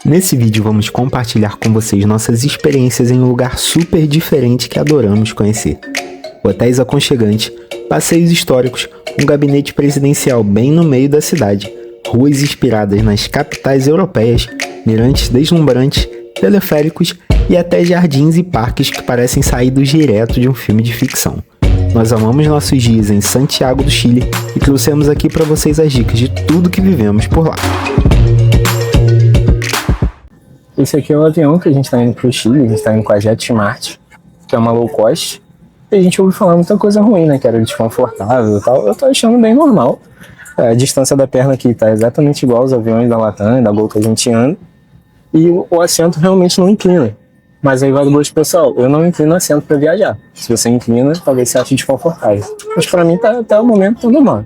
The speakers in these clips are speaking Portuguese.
Nesse vídeo vamos compartilhar com vocês nossas experiências em um lugar super diferente que adoramos conhecer. Hotéis aconchegantes, passeios históricos, um gabinete presidencial bem no meio da cidade, ruas inspiradas nas capitais europeias, mirantes deslumbrantes, teleféricos e até jardins e parques que parecem saídos direto de um filme de ficção. Nós amamos nossos dias em Santiago do Chile e trouxemos aqui para vocês as dicas de tudo que vivemos por lá. Esse aqui é o avião que a gente está indo para o Chile, a gente está indo com a JetSmart, que é uma low cost. E a gente ouve falar muita coisa ruim, né, que era desconfortável e tal. Eu tô achando bem normal. A distância da perna aqui tá exatamente igual aos aviões da Latam e da Gol que a gente anda. E o assento realmente não inclina. Mas aí vai do gosto pessoal, eu não inclino assento para viajar. Se você inclina, talvez você ache desconfortável. Mas para mim tá até o momento tá normal.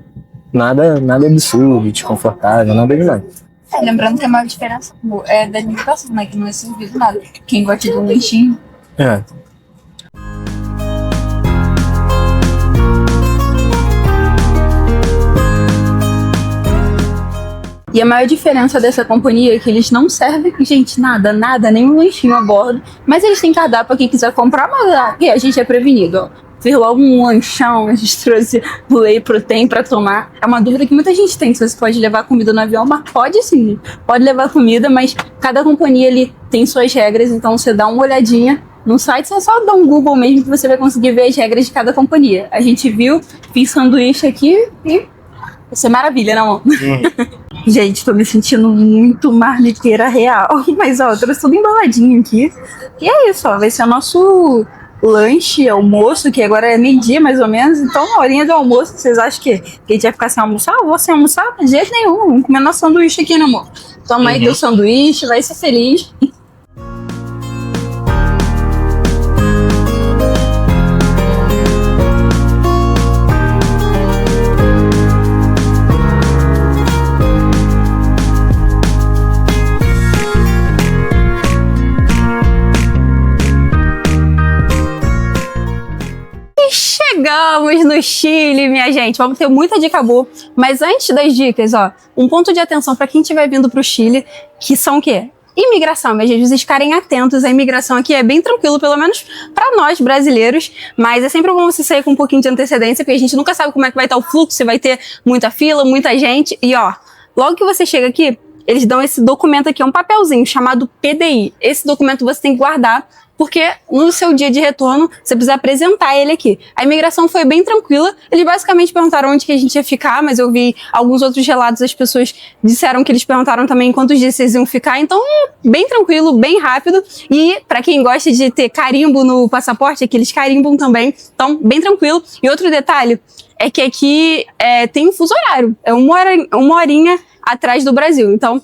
Nada absurdo, desconfortável, nada demais. Lembrando que a maior diferença é da alimentação, né? Que não é servido nada. Quem gosta de um lanchinho. É. E a maior diferença dessa companhia é que eles não servem, gente, nada, nenhum lanchinho a bordo. Mas eles têm cardápio pra quem quiser comprar, mas aqui a gente é prevenido, ó. Fez logo um lanchão, a gente trouxe whey protein pra tomar. É uma dúvida que muita gente tem, se você pode levar comida no avião, mas pode sim, pode levar comida, mas cada companhia ali tem suas regras, então você dá uma olhadinha no site, você só dá um Google mesmo que você vai conseguir ver as regras de cada companhia. A gente viu, fiz sanduíche aqui e vai ser maravilha, não? Gente, tô me sentindo muito marmiteira real, mas ó, eu trouxe tudo embaladinho aqui. E é isso, ó, vai ser o nosso lanche, almoço, que agora é meio-dia mais ou menos, então uma horinha do almoço. Vocês acham que a gente vai ficar sem almoçar? Eu vou sem almoçar? De jeito nenhum, vamos comer nosso sanduíche aqui, né, amor? Toma aí teu sanduíche, vai ser feliz. Chegamos no Chile, minha gente. Vamos ter muita dica boa. Mas antes das dicas, ó, um ponto de atenção para quem estiver vindo pro Chile, que são o quê? Imigração, minha gente, vocês ficarem atentos. A imigração aqui é bem tranquilo, pelo menos para nós brasileiros, mas é sempre bom você sair com um pouquinho de antecedência, porque a gente nunca sabe como é que vai estar o fluxo, se vai ter muita fila, muita gente. E ó, logo que você chega aqui, eles dão esse documento aqui, é um papelzinho chamado PDI. Esse documento você tem que guardar, porque no seu dia de retorno você precisa apresentar ele aqui. A imigração foi bem tranquila, eles basicamente perguntaram onde que a gente ia ficar, mas eu vi alguns outros relatos, as pessoas disseram que eles perguntaram também quantos dias vocês iam ficar, então bem tranquilo, bem rápido. E para quem gosta de ter carimbo no passaporte, aqui eles carimbam também, então bem tranquilo. E outro detalhe é que aqui tem um fuso horário, é uma horinha atrás do Brasil, então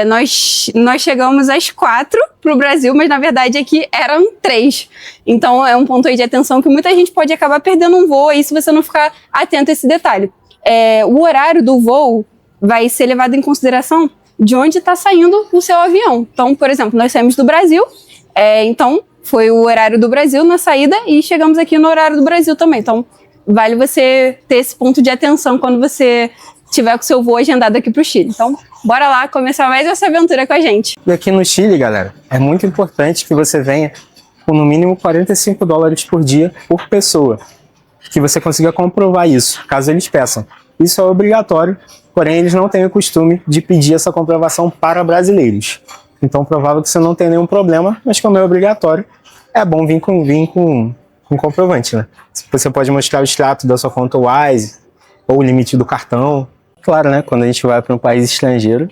nós chegamos às 4 pro Brasil, mas na verdade aqui eram 3. Então é um ponto aí de atenção que muita gente pode acabar perdendo um voo aí se você não ficar atento a esse detalhe. O horário do voo vai ser levado em consideração de onde está saindo o seu avião. Então, por exemplo, nós saímos do Brasil, então foi o horário do Brasil na saída e chegamos aqui no horário do Brasil também. Então vale você ter esse ponto de atenção quando você tiver com o seu voo agendado aqui pro Chile. Então, bora lá começar mais essa aventura com a gente. E aqui no Chile, galera, é muito importante que você venha com no mínimo $45 por dia por pessoa. Que você consiga comprovar isso, caso eles peçam. Isso é obrigatório, porém eles não têm o costume de pedir essa comprovação para brasileiros. Então, provável que você não tenha nenhum problema, mas como é obrigatório, é bom vir com comprovante, né? Você pode mostrar o extrato da sua conta Wise ou o limite do cartão. Claro, né? Quando a gente vai para um país estrangeiro,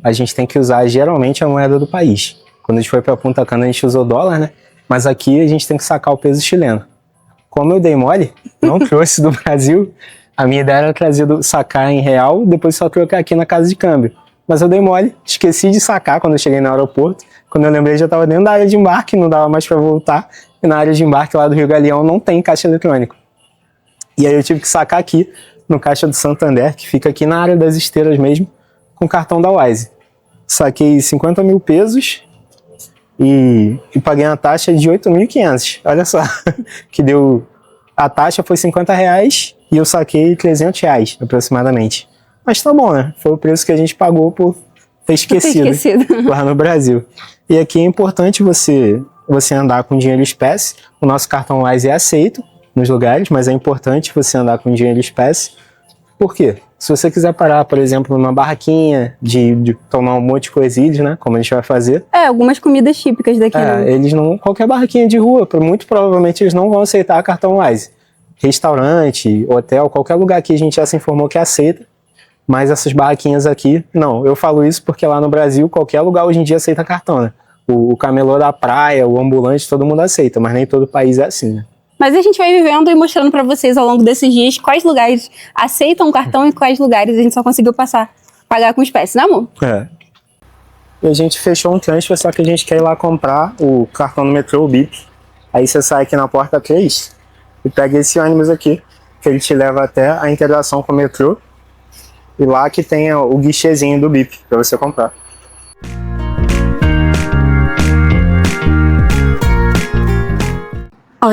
a gente tem que usar geralmente a moeda do país. Quando a gente foi para Punta Cana, a gente usou dólar, né? Mas aqui a gente tem que sacar o peso chileno. Como eu dei mole, não trouxe do Brasil, a minha ideia era sacar em real, depois só trocar aqui na casa de câmbio. Mas eu dei mole, esqueci de sacar quando eu cheguei no aeroporto. Quando eu lembrei, já estava dentro da área de embarque, não dava mais para voltar. E na área de embarque lá do Rio Galeão não tem caixa eletrônico. E aí eu tive que sacar aqui, no caixa do Santander, que fica aqui na área das esteiras mesmo, com o cartão da Wise. Saquei 50 mil pesos e paguei uma taxa de 8.500. Olha só, que deu... A taxa foi R$50 e eu saquei R$300 aproximadamente. Mas tá bom, né? Foi o preço que a gente pagou por esquecido lá no Brasil. E aqui é importante você andar com dinheiro espécie. O nosso cartão Wise é aceito nos lugares, mas é importante você andar com dinheiro espécie. Por quê? Se você quiser parar, por exemplo, numa barraquinha de tomar um monte de coisídeos, né? Como a gente vai fazer. Algumas comidas típicas daqui. Eles não... Qualquer barraquinha de rua, muito provavelmente eles não vão aceitar cartão Wise. Restaurante, hotel, qualquer lugar que a gente já se informou que aceita. Mas essas barraquinhas aqui, não. Eu falo isso porque lá no Brasil, qualquer lugar hoje em dia aceita cartão, né? O camelô da praia, o ambulante, todo mundo aceita, mas nem todo país é assim, né? Mas a gente vai vivendo e mostrando pra vocês ao longo desses dias quais lugares aceitam o cartão e quais lugares a gente só conseguiu pagar com espécie, né, amor? E a gente fechou um transfer, só que a gente quer ir lá comprar o cartão do metrô, o BIP. Aí você sai aqui na porta 3 e pega esse ônibus aqui, que ele te leva até a integração com o metrô. E lá que tem o guichezinho do BIP pra você comprar.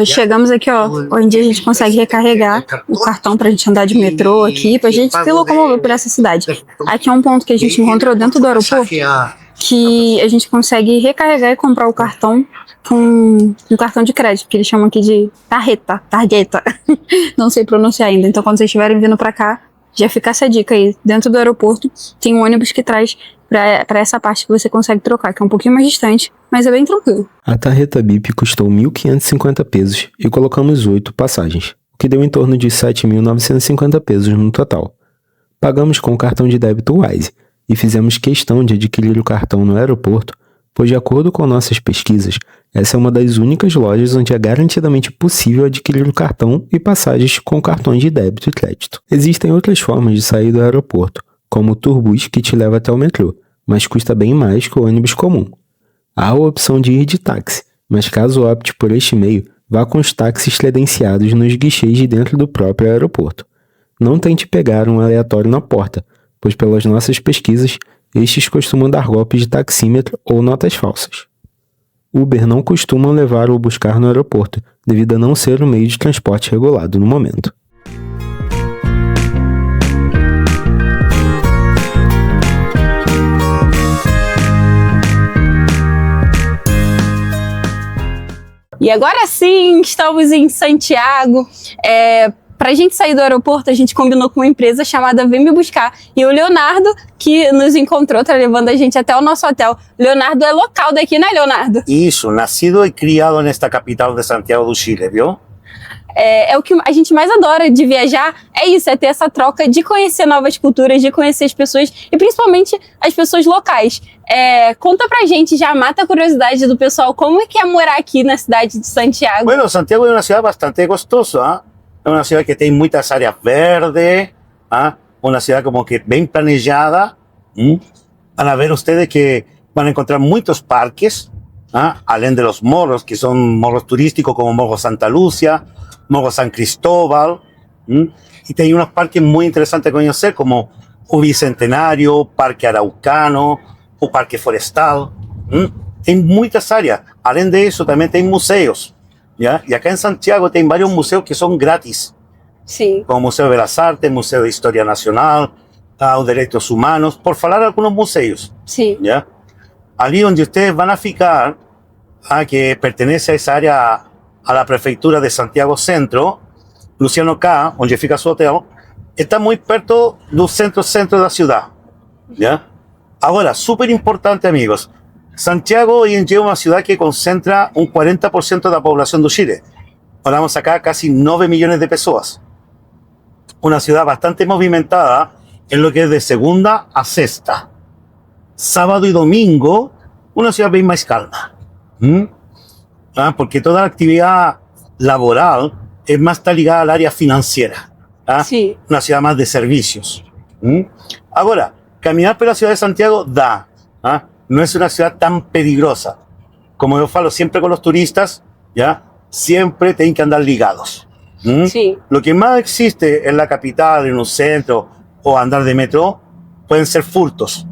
Chegamos aqui, hoje em dia a gente consegue recarregar o cartão pra gente andar de metrô aqui, pra gente se locomover por essa cidade. Aqui é um ponto que a gente encontrou dentro do aeroporto, que a gente consegue recarregar e comprar o cartão com um cartão de crédito, que eles chamam aqui de tarjeta. Não sei pronunciar ainda, então quando vocês estiverem vindo pra cá, já fica essa dica aí. Dentro do aeroporto tem um ônibus que traz pra essa parte que você consegue trocar, que é um pouquinho mais distante, mas é bem tranquilo. A tarjeta BIP custou 1.550 pesos e colocamos 8 passagens, o que deu em torno de 7.950 pesos no total. Pagamos com o cartão de débito Wise e fizemos questão de adquirir o cartão no aeroporto, pois de acordo com nossas pesquisas, essa é uma das únicas lojas onde é garantidamente possível adquirir o cartão e passagens com cartões de débito e crédito. Existem outras formas de sair do aeroporto, como o Turbus, que te leva até o metrô, mas custa bem mais que o ônibus comum. Há a opção de ir de táxi, mas caso opte por este meio, vá com os táxis credenciados nos guichês de dentro do próprio aeroporto. Não tente pegar um aleatório na porta, pois pelas nossas pesquisas, estes costumam dar golpes de taxímetro ou notas falsas. Uber não costumam levar ou buscar no aeroporto, devido a não ser um meio de transporte regulado no momento. E agora sim, estamos em Santiago. Pra gente sair do aeroporto, a gente combinou com uma empresa chamada Vem Me Buscar. E o Leonardo, que nos encontrou, tá levando a gente até o nosso hotel. Leonardo é local daqui, né, Leonardo? Isso, nascido e criado nesta capital de Santiago do Chile, viu? O que a gente mais adora de viajar, é isso, é ter essa troca de conhecer novas culturas, de conhecer as pessoas e principalmente as pessoas locais. Conta pra gente, já mata a curiosidade do pessoal, como é que é morar aqui na cidade de Santiago? Bueno, Santiago é uma cidade bastante gostosa, é uma cidade que tem muitas áreas verdes, uma cidade como que bem planejada. Van a ver ustedes que van a encontrar muitos parques, além de los morros, que são morros turísticos como Morro Santa Lúcia, Morro San Cristóbal, y tem unos parques muy interesantes de conocer, como o Bicentenario, Parque Araucano, o Parque Forestal. Tem muchas áreas. Além de eso, también tem museos. ¿Ya? Y acá en Santiago tem varios museos que son gratis. Sí. Como Museo de Belas Artes, Museo de Historia Nacional, los Derechos Humanos, por falar algunos museos. Sí. ¿Ya? Ali donde ustedes van a ficar, que pertenece a esa área a la prefeitura de Santiago Centro, Luciano K, onde fica su hotel, está muy perto do centro de la ciudad. ¿Ya? Ahora, súper importante, amigos, Santiago hoy en día es una ciudad que concentra un 40% de la población de Chile. Hablamos acá casi 9 millones de personas. Una ciudad bastante movimentada en lo que es de segunda a sexta. Sábado y domingo, una ciudad bien más calma. Porque toda la actividad laboral es más está ligada al área financiera. Sí. Una ciudad más de servicios. Ahora, caminar por la ciudad de Santiago no es una ciudad tan peligrosa. Como yo falo siempre con los turistas, ¿ya? Siempre tienen que andar ligados. Sí. Lo que más existe en la capital, en un centro o andar de metro, pueden ser furtos.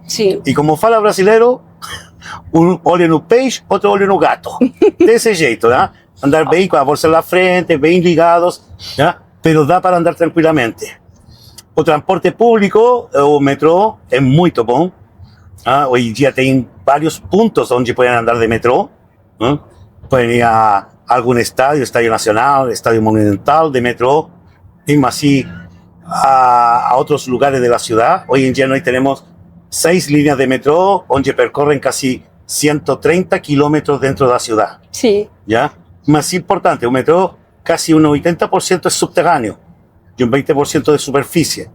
Sí. E como fala brasileiro, um olho no peixe, outro olho no gato. Desse jeito, né? Andar bem com a bolsa na frente, bem ligados, né? Pero dá para andar tranquilamente. O transporte público, o metrô, é muito bom. Hoy en día hay varios puntos donde pueden andar de metro. Pueden ir a algún estadio, Estadio Nacional, Estadio Monumental de metro, y más así a otros lugares de la ciudad. Hoy en día hoy tenemos 6 líneas de metro donde percorren casi 130 kilómetros dentro de la ciudad. Sí. ¿Ya? Más importante, un metro casi un 80% es subterráneo y un 20% de superficie.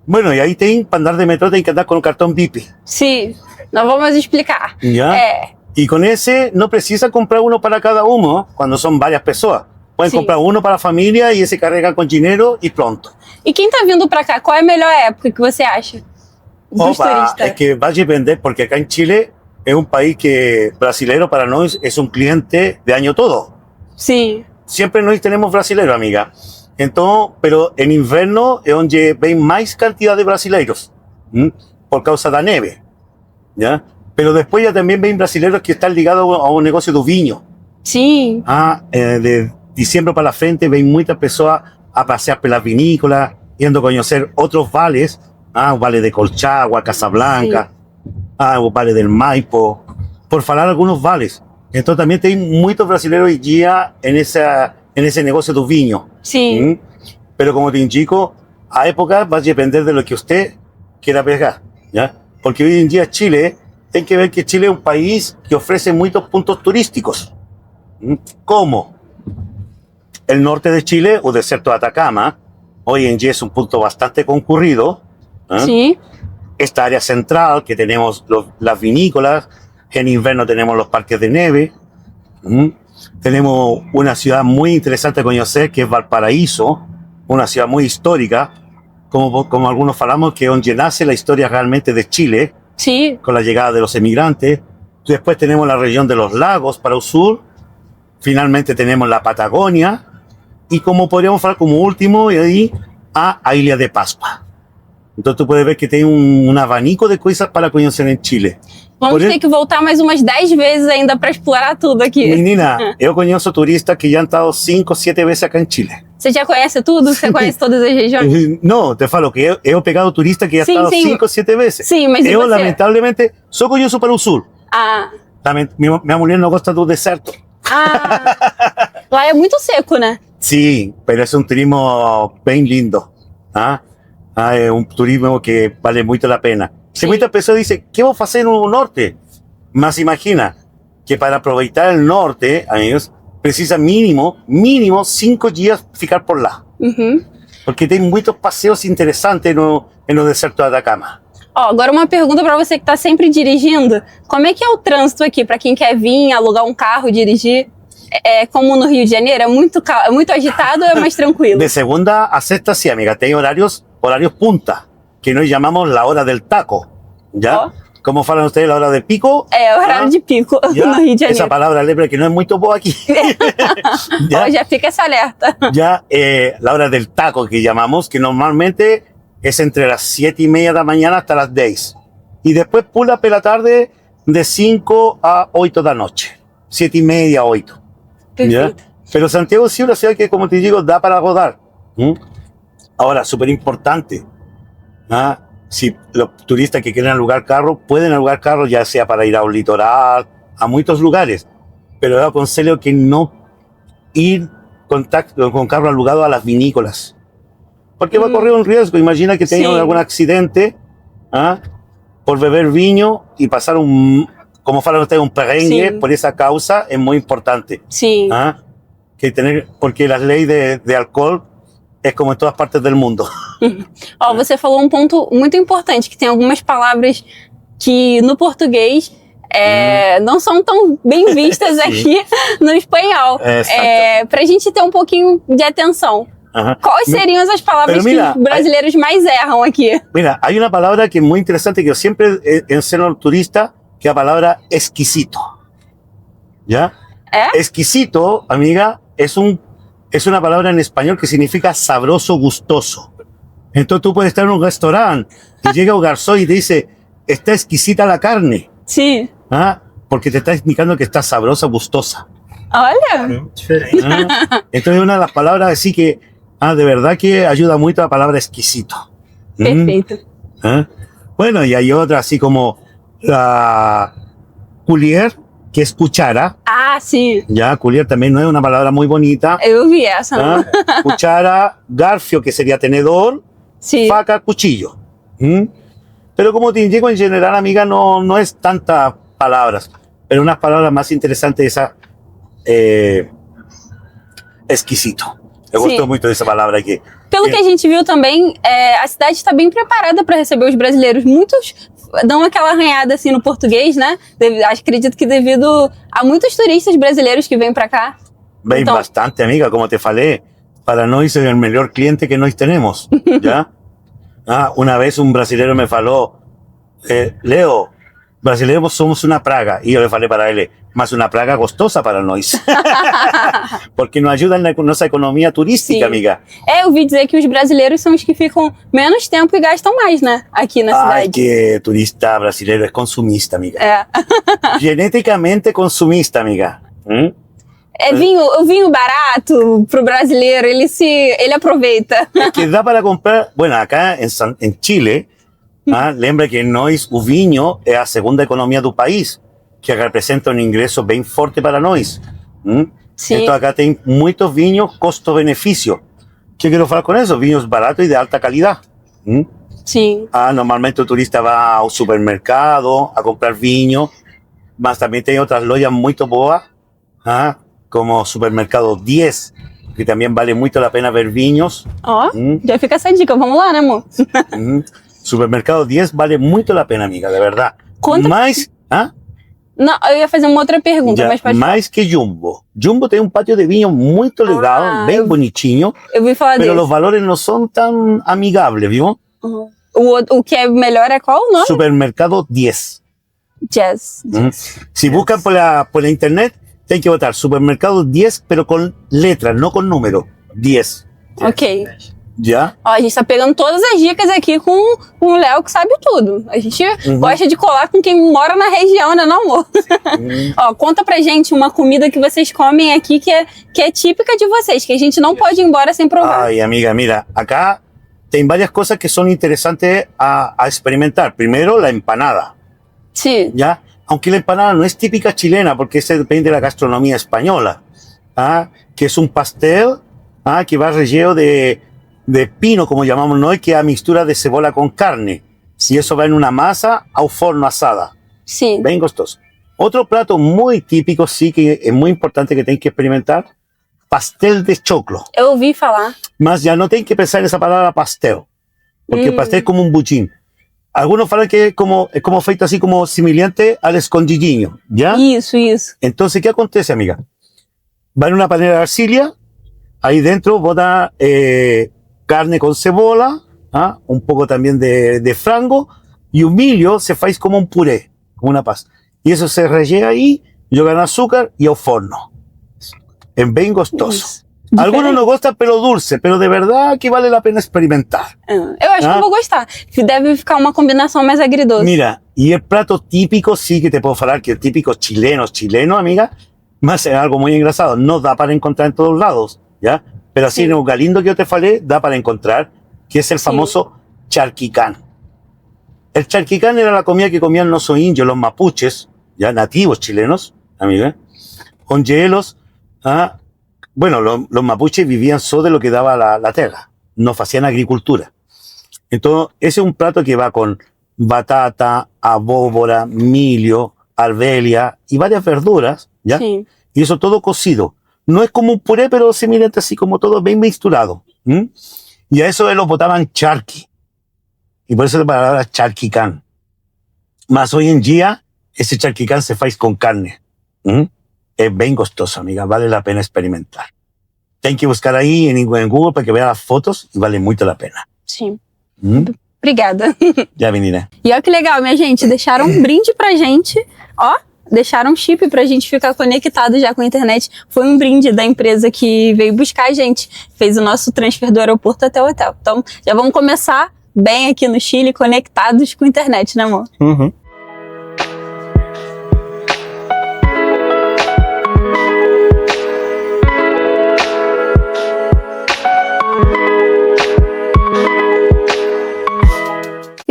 Bueno, y ahí para andar de metro tem que andar con un cartón VIP. Sim, nós vamos explicar. ¿Ya? Y con ese no precisa comprar uno para cada uno cuando son varias personas. Pueden Sim. comprar uno para a família e esse carrega com dinheiro e pronto. E quem tá vindo pra cá, qual é a melhor época que você acha? Dos turistas. Es que va a depender porque acá en Chile es un país que brasileiro para nosotros es un cliente de año todo. Sim. Siempre nosotros tenemos brasileiro, amiga. Entonces, pero en invierno es donde ven más cantidad de brasileiros por causa de la nieve. ¿Ya? Pero después ya también ven brasileros que están ligados a un negocio de viño. Sim. De diciembre para la frente ven muchas personas a pasear por las vinícolas, yendo a conocer otros vales, o vale de Colchagua, Casablanca, o vale del Maipo, por falar algunos vales. Entonces también hay muchos brasileños hoy día en ese negocio de viño. Sim. Pero como te indico, a época va a depender de lo que usted quiera pegar, ¿ya? Porque hoy en día Chile, hay que ver que Chile es un país que ofrece muchos puntos turísticos. Como el norte de Chile o desierto de Atacama, hoy en día es un punto bastante concurrido. Sim. Esta área central que tenemos las vinícolas, en invierno tenemos los parques de nieve. Tenemos una ciudad muy interesante a conocer que es Valparaíso, una ciudad muy histórica, como algunos falamos, que es donde nace la historia realmente de Chile, Sim. con la llegada de los emigrantes. Después tenemos la región de los lagos para el sur. Finalmente tenemos la Patagonia. Y como podríamos hablar como último, y ahí a Ilha de Pascua. Entonces tú puedes ver que tem un abanico de cosas para conocer en Chile. Vamos ter que voltar mais umas 10 vezes ainda pra explorar tudo aqui. Menina, eu conheço turistas que já han estado 5, 7 veces acá en Chile. Você já conhece tudo? Você conhece todas as regiões? No, te falo que eu he pegado turistas que já Sim, estado sim. 5, 7 veces. Sim, mas e eu, você? lamentablemente, só conheço para o sul. Ah, Minha mulher não gosta do deserto. lá é muito seco, né? Sí, pero es un turismo bien lindo. Es un turismo que vale mucho la pena. Sí. Muchas personas dicen, ¿qué vamos a hacer en el norte? Más imagina que para aprovechar el norte, amigos, precisa mínimo 5 días ficar por lá. Uhum. Porque tem muchos paseos interesantes no deserto de Atacama. Ó, agora uma pergunta pra você que tá sempre dirigindo. Como é que é o trânsito aqui pra quem quer vir, alugar um carro, dirigir? É como no Rio de Janeiro? É muito agitado ou é mais tranquilo? De segunda a sexta, sí, amiga, tem horarios punta, que nos llamamos la hora del taco. ¿Ya? Oh. ¿Cómo falan ustedes la hora del pico? É, horário de pico ¿Ya? no Rio de Esa Janeiro. palabra lembra que no es muy boa aquí. Ó, já fica esse alerta. Ya, la hora del taco que llamamos, que normalmente es entre las 7:30 de la mañana hasta las 10. Y después pula por la tarde de 5 a 8 de la noche. 7:30, 8. ¿Ya? Perfeito. Pero Santiago sí es una ciudad que, como te digo, da para rodar. Ahora, súper importante. Si los turistas que quieren alugar carro, pueden alugar carro ya sea para ir a un litoral, a muchos lugares. Pero yo aconsejo que no ir con carro alugado a las vinícolas. Porque va a correr un riesgo. Imagina que tengan Sí. algún accidente por beber viño y pasar como falan ustedes, un perrengue Sí. por esa causa es muy importante. Sim. Porque la ley de alcohol es como en todas partes del mundo. Ó, você falou um ponto muito importante, que tem algumas palavras que no português não são tão bem vistas aqui no espanhol. Pra gente ter um pouquinho de atenção. Ajá. Quais seriam as palavras Pero mira, que os brasileiros mais erram aqui? Mira, hay una palabra que es muy interesante que yo siempre enseño al turista, que es la palabra exquisito. ¿Ya? Exquisito, amiga, es una palabra en español que significa sabroso, gustoso. Entonces tú puedes estar en un restaurante y llega un garzón y te dice, está exquisita la carne. Sim. Porque te está indicando que está sabrosa, gustosa. Olha, Entonces una de las palabras así que de verdad que ayuda mucho la palabra exquisito. perfeito. Bueno, y hay otra así como la culier, que es cuchara. Ah, sim. Ya, culier también no es una palabra muy bonita. Eu vi essa, né? ¿Ah? Cuchara, garfio, que sería tenedor, Sim. faca, cuchillo. ¿Mm? Pero como te indico, en general, amiga, no es tantas palabras, pero unas palabras más interesantes, esa exquisito. Eu Sim. gosto muito dessa palavra aqui. Pelo que a gente viu também, a cidade está bem preparada para receber os brasileiros. Muitos dão aquela arranhada assim no português, né? Acredito que devido a muitos turistas brasileiros que vêm para cá. Veis Então- bastante, amiga, como te falei. Para nós é o melhor cliente que nós temos. ¿Ya? Una vez un brasileño me falou, Leo, brasileños somos una praga. Y yo le falei para él, más una praga gostosa para nós. Porque nos ayuda na nossa economia turística, Sim. amiga. Eu ouvi dizer que os brasileiros são os que ficam menos tempo e gastam mais, né? Aqui na Ay, cidade. que turista brasileiro es consumista, amiga. É. Genéticamente consumista, amiga. ¿Mm? É o vinho barato pro brasileiro, ele aproveita. Que dá para comprar, bueno, acá en Chile, lembra que nós, o vinho é a segunda economia do país, que representa um ingresso bem forte para nós. Sim. Então acá tem muitos vinhos custo-benefício. O que eu quero falar com isso? Vinhos baratos e de alta qualidade. Sim. Normalmente o turista vai ao supermercado a comprar vinho, mas também tem outras lojas muito boas, como Supermercado 10, que também vale muito a pena ver vinhos. Ó, já fica essa dica. Vamos lá, né, amor? Supermercado 10 vale muito a pena, amiga, de verdade. Conta- Mais, Não, eu ia fazer uma outra pergunta, já, mas pode falar. mais que Jumbo. Jumbo tem um pátio de vinho muito legal, bem bonitinho, Eu ouvi falar mas dele. os valores não são tão amigáveis, viu? O que é melhor é qual o nome? Supermercado 10. Jazz. Si buscan por la internet, tienen que botar Supermercado 10, pero con letras, no con número. 10. Ok. ¿Ya? Ó, a gente tá pegando todas as dicas aqui com o Léo, que sabe tudo. A gente gosta de colar com quem mora na região, né, não, amor? Ó, conta pra gente uma comida que vocês comem aqui que é típica de vocês, que a gente não pode ir embora sem provar. Ay, amiga, mira, acá tem varias cosas que son interesantes a experimentar. Primero, la empanada, Sim. ¿ya? Aunque la empanada no es típica chilena, porque eso depende de la gastronomía española, que es un pastel que va relleno de pino, como llamamos nosotros, que es a mistura de cebola con carne. Y eso va en una masa ao forno asada. Sim. Bem gostoso. Otro plato muy típico, sí, que es muy importante que tenés que experimentar, pastel de choclo. Eu ouvi falar. Mas ya no tenés que pensar en esa palabra pastel, porque pastel es como un buchín. Algunos falan que es como feito así como similante al escondidinho, ¿ya? Isso. Entonces, ¿qué acontece, amiga? Va en una panela de arcilla, ahí dentro bota carne con cebola, un poco también de frango, y un milho se faz como un puré, como una pasta. Y eso se rellena ahí, jogan azúcar y al forno. Es bien gostoso. Algunos no gustan, pero dulce, pero de verdad que vale la pena experimentar. Eu acho que eu vou gostar. Deve ficar uma combinação mais agridoce. Mira, y el plato típico, sí que te puedo hablar que el típico chileno, amiga, más es algo muy engrasado. No da para encontrar en todos lados, ¿ya? Pero así en un galindo que yo te falé, da para encontrar, que es el famoso charquicán. El charquicán era la comida que comían los indios, los mapuches, ya nativos chilenos, amiga, con hielos. Bueno, los mapuches vivían solo de lo que daba la tierra, no hacían agricultura. Entonces, ese es un plato que va con batata, abóbora, milho, albelia y varias verduras, ¿ya? Sim. Y eso todo cocido. No es como un puré, pero semejante así como todo bien mixturado. Y a eso lo botaban charqui. Y por eso la palabra charquicán. Más hoy en día, ese charquicán se hace con carne. Es bien costoso, amiga. Vale la pena experimentar. Tienes que buscar ahí en Google para que veas las fotos y vale mucho la pena. Sim. Obrigada. Ya veniré. E olha que legal, minha gente. Deixaram um brinde pra gente. Ó, deixaram um chip pra gente ficar conectado já com a internet. Foi um brinde da empresa que veio buscar a gente. Fez o nosso transfer do aeroporto até o hotel. Então, já vamos começar bem aqui no Chile, conectados com a internet, né, amor?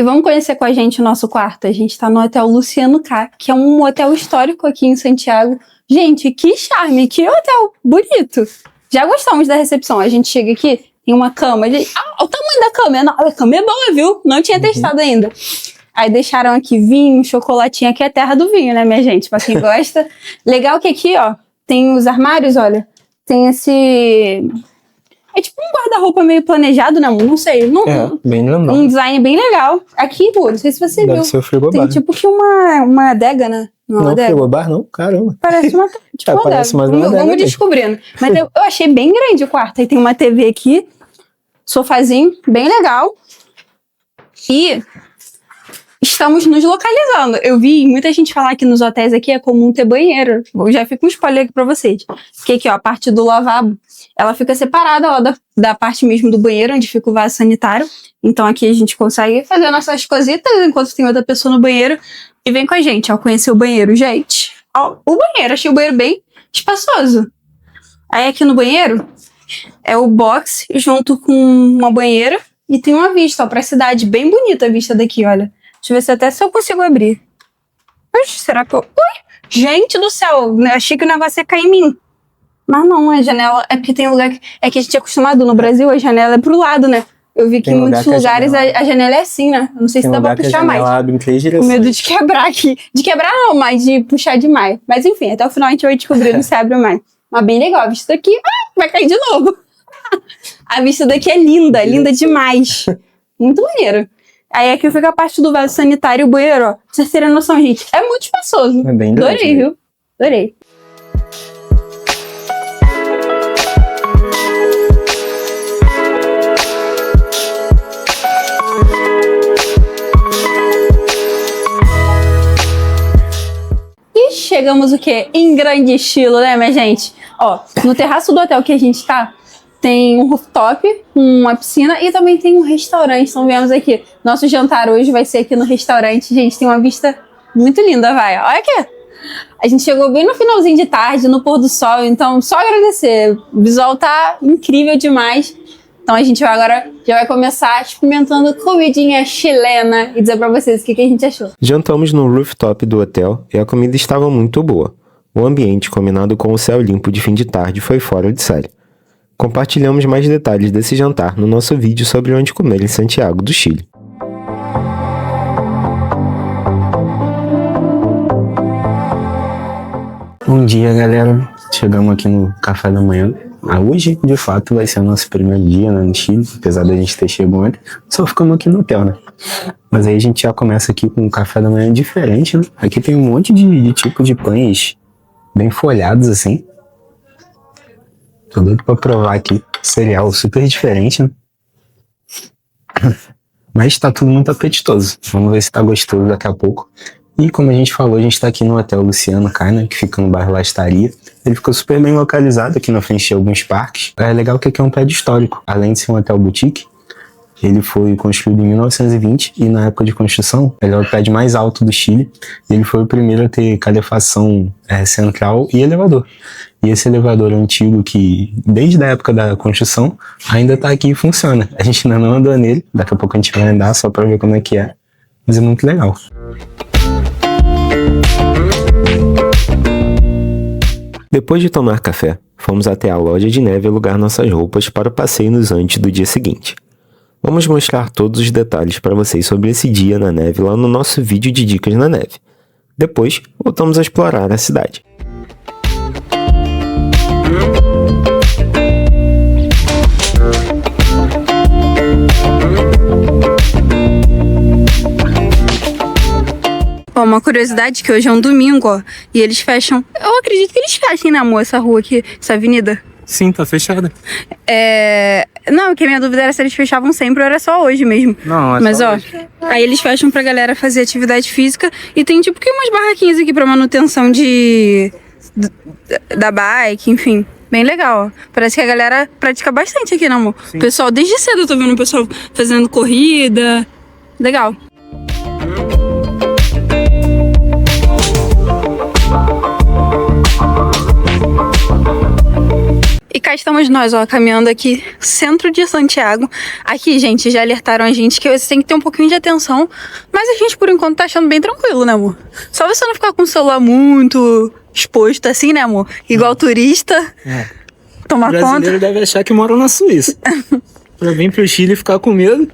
E vamos conhecer com a gente o nosso quarto. A gente tá no Hotel Luciano K, que é um hotel histórico aqui em Santiago. Gente, que charme, que hotel bonito. Já gostamos da recepção. A gente chega aqui, tem uma cama. O tamanho da cama. A cama é boa, viu? Não tinha testado ainda. Aí deixaram aqui vinho, chocolatinho. Aqui é terra do vinho, né, minha gente? Pra quem gosta. Legal que aqui, ó, tem os armários, olha. Tem esse... É tipo um guarda-roupa meio planejado, né? Não sei. Bem legal. Um design bem legal. Aqui, pô, não sei se você viu. Deve ser o frigobar. Tem tipo que uma adega, né? Não, frigobar não? Caramba. Parece uma, tipo uma parece adega. mais uma adega Vamos mesmo. descobrindo. Mas eu achei bem grande o quarto. Aí tem uma TV aqui, sofazinho, bem legal. E estamos nos localizando. Eu vi muita gente falar que nos hotéis aqui é comum ter banheiro. Eu já fico um spoiler aqui pra vocês. Porque aqui, ó, a parte do lavabo, ela fica separada lá da parte mesmo do banheiro, onde fica o vaso sanitário. Então aqui a gente consegue fazer nossas cositas enquanto tem outra pessoa no banheiro. E vem com a gente, ó, conhecer o banheiro, gente. Ó, o banheiro, achei o banheiro bem espaçoso. Aí aqui no banheiro é o box junto com uma banheira e tem uma vista, ó, pra cidade. Bem bonita a vista daqui, olha. Deixa eu ver se eu consigo abrir. Oxe, será que eu... Ui, gente do céu, eu achei que o negócio ia cair em mim. Mas não, a janela... É porque tem lugar que... É que a gente é acostumado no Brasil, a janela é pro lado, né? Eu vi que em muitos lugares a janela é assim, né? Eu não sei se dá pra puxar mais. Abre em 3 direções. Com medo de quebrar aqui. De quebrar não, mas de puxar demais. Mas enfim, até o final a gente vai descobrindo se abre mais. Mas bem legal, a vista daqui... vai cair de novo. A vista daqui é linda, linda demais. Muito maneiro. Aí aqui fica a parte do vaso sanitário e o banheiro, ó. Pra vocês terem noção, gente. É muito espaçoso. É bem grande. Adorei, viu? Adorei. E chegamos o quê? Em grande estilo, né, minha gente? Ó, no terraço do hotel que a gente tá, tem um rooftop, uma piscina e também tem um restaurante. Então viemos aqui. Nosso jantar hoje vai ser aqui no restaurante. Gente, tem uma vista muito linda, vai. Olha aqui. A gente chegou bem no finalzinho de tarde, no pôr do sol. Então, só agradecer. O visual tá incrível demais. Então a gente agora já vai começar experimentando comidinha chilena e dizer pra vocês o que a gente achou. Jantamos no rooftop do hotel e a comida estava muito boa. O ambiente, combinado com o céu limpo de fim de tarde, foi fora de série. Compartilhamos mais detalhes desse jantar no nosso vídeo sobre onde comer em Santiago do Chile. Bom dia, galera. Chegamos aqui no café da manhã. Hoje, de fato, vai ser o nosso primeiro dia, né, no Chile, apesar da gente ter chegado antes. Só ficamos aqui no hotel, né? Mas aí a gente já começa aqui com um café da manhã diferente, né? Aqui tem um monte de tipo de pães bem folhados, assim. Tô doido pra provar aqui. Cereal super diferente, né? Mas tá tudo muito apetitoso. Vamos ver se tá gostoso daqui a pouco. E como a gente falou, a gente tá aqui no Hotel Luciano K, né, que fica no bairro Lastaria. Ele ficou super bem localizado aqui na frente de alguns parques. É legal que aqui é um prédio histórico. Além de ser um hotel boutique, ele foi construído em 1920 e na época de construção, ele é o prédio mais alto do Chile. E ele foi o primeiro a ter calefação central e elevador. E esse elevador antigo que, desde a época da construção, ainda tá aqui e funciona. A gente ainda não andou nele, daqui a pouco a gente vai andar só pra ver como é que é. Mas é muito legal. Depois de tomar café, fomos até a loja de neve alugar nossas roupas para o passeio nos Andes do dia seguinte. Vamos mostrar todos os detalhes para vocês sobre esse dia na neve lá no nosso vídeo de dicas na neve. Depois, voltamos a explorar a cidade. Ó, uma curiosidade que hoje é um domingo, ó, e eles fecham. Eu acredito que eles fechem, né, amor, essa rua aqui, essa avenida. Sim, tá fechada. Não, que a minha dúvida era se eles fechavam sempre ou era só hoje mesmo. Não, é mas só ó, hoje. Aí eles fecham pra galera fazer atividade física e tem tipo que umas barraquinhas aqui pra manutenção da bike, enfim. Bem legal, ó. Parece que a galera pratica bastante aqui, né, amor? Sim. O pessoal, desde cedo eu tô vendo o pessoal fazendo corrida. Legal. E cá estamos nós, ó, caminhando aqui, centro de Santiago. Aqui, gente, já alertaram a gente que você tem que ter um pouquinho de atenção, mas a gente, por enquanto, tá achando bem tranquilo, né, amor? Só você não ficar com o celular muito exposto assim, né, amor? Igual turista. Tomar O brasileiro conta. deve achar que moram na Suíça. Pra vir pro Chile e ficar com medo.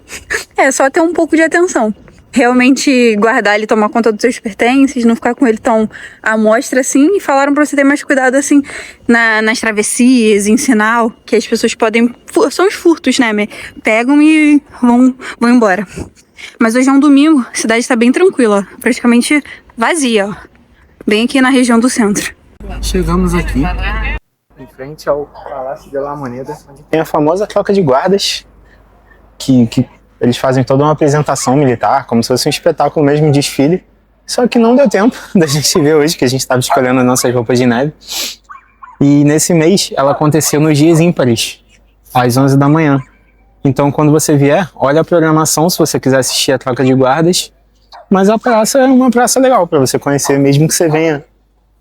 É, só ter um pouco de atenção. Realmente guardar ele, tomar conta dos seus pertences, não ficar com ele tão à mostra assim. E falaram pra você ter mais cuidado assim nas travessias, em sinal, que as pessoas podem. São os furtos, né? Pegam e vão embora. Mas hoje é um domingo, a cidade tá bem tranquila, ó, praticamente vazia, ó. Bem aqui na região do centro. Chegamos aqui, em frente ao Palácio de la Moneda, onde tem a famosa troca de guardas, que eles fazem toda uma apresentação militar, como se fosse um espetáculo mesmo, desfile. Só que não deu tempo da gente ver hoje, que a gente estava escolhendo as nossas roupas de neve. E nesse mês, ela aconteceu nos dias ímpares, às 11 da manhã. Então, quando você vier, olha a programação se você quiser assistir a troca de guardas. Mas a praça é uma praça legal para você conhecer, mesmo que você venha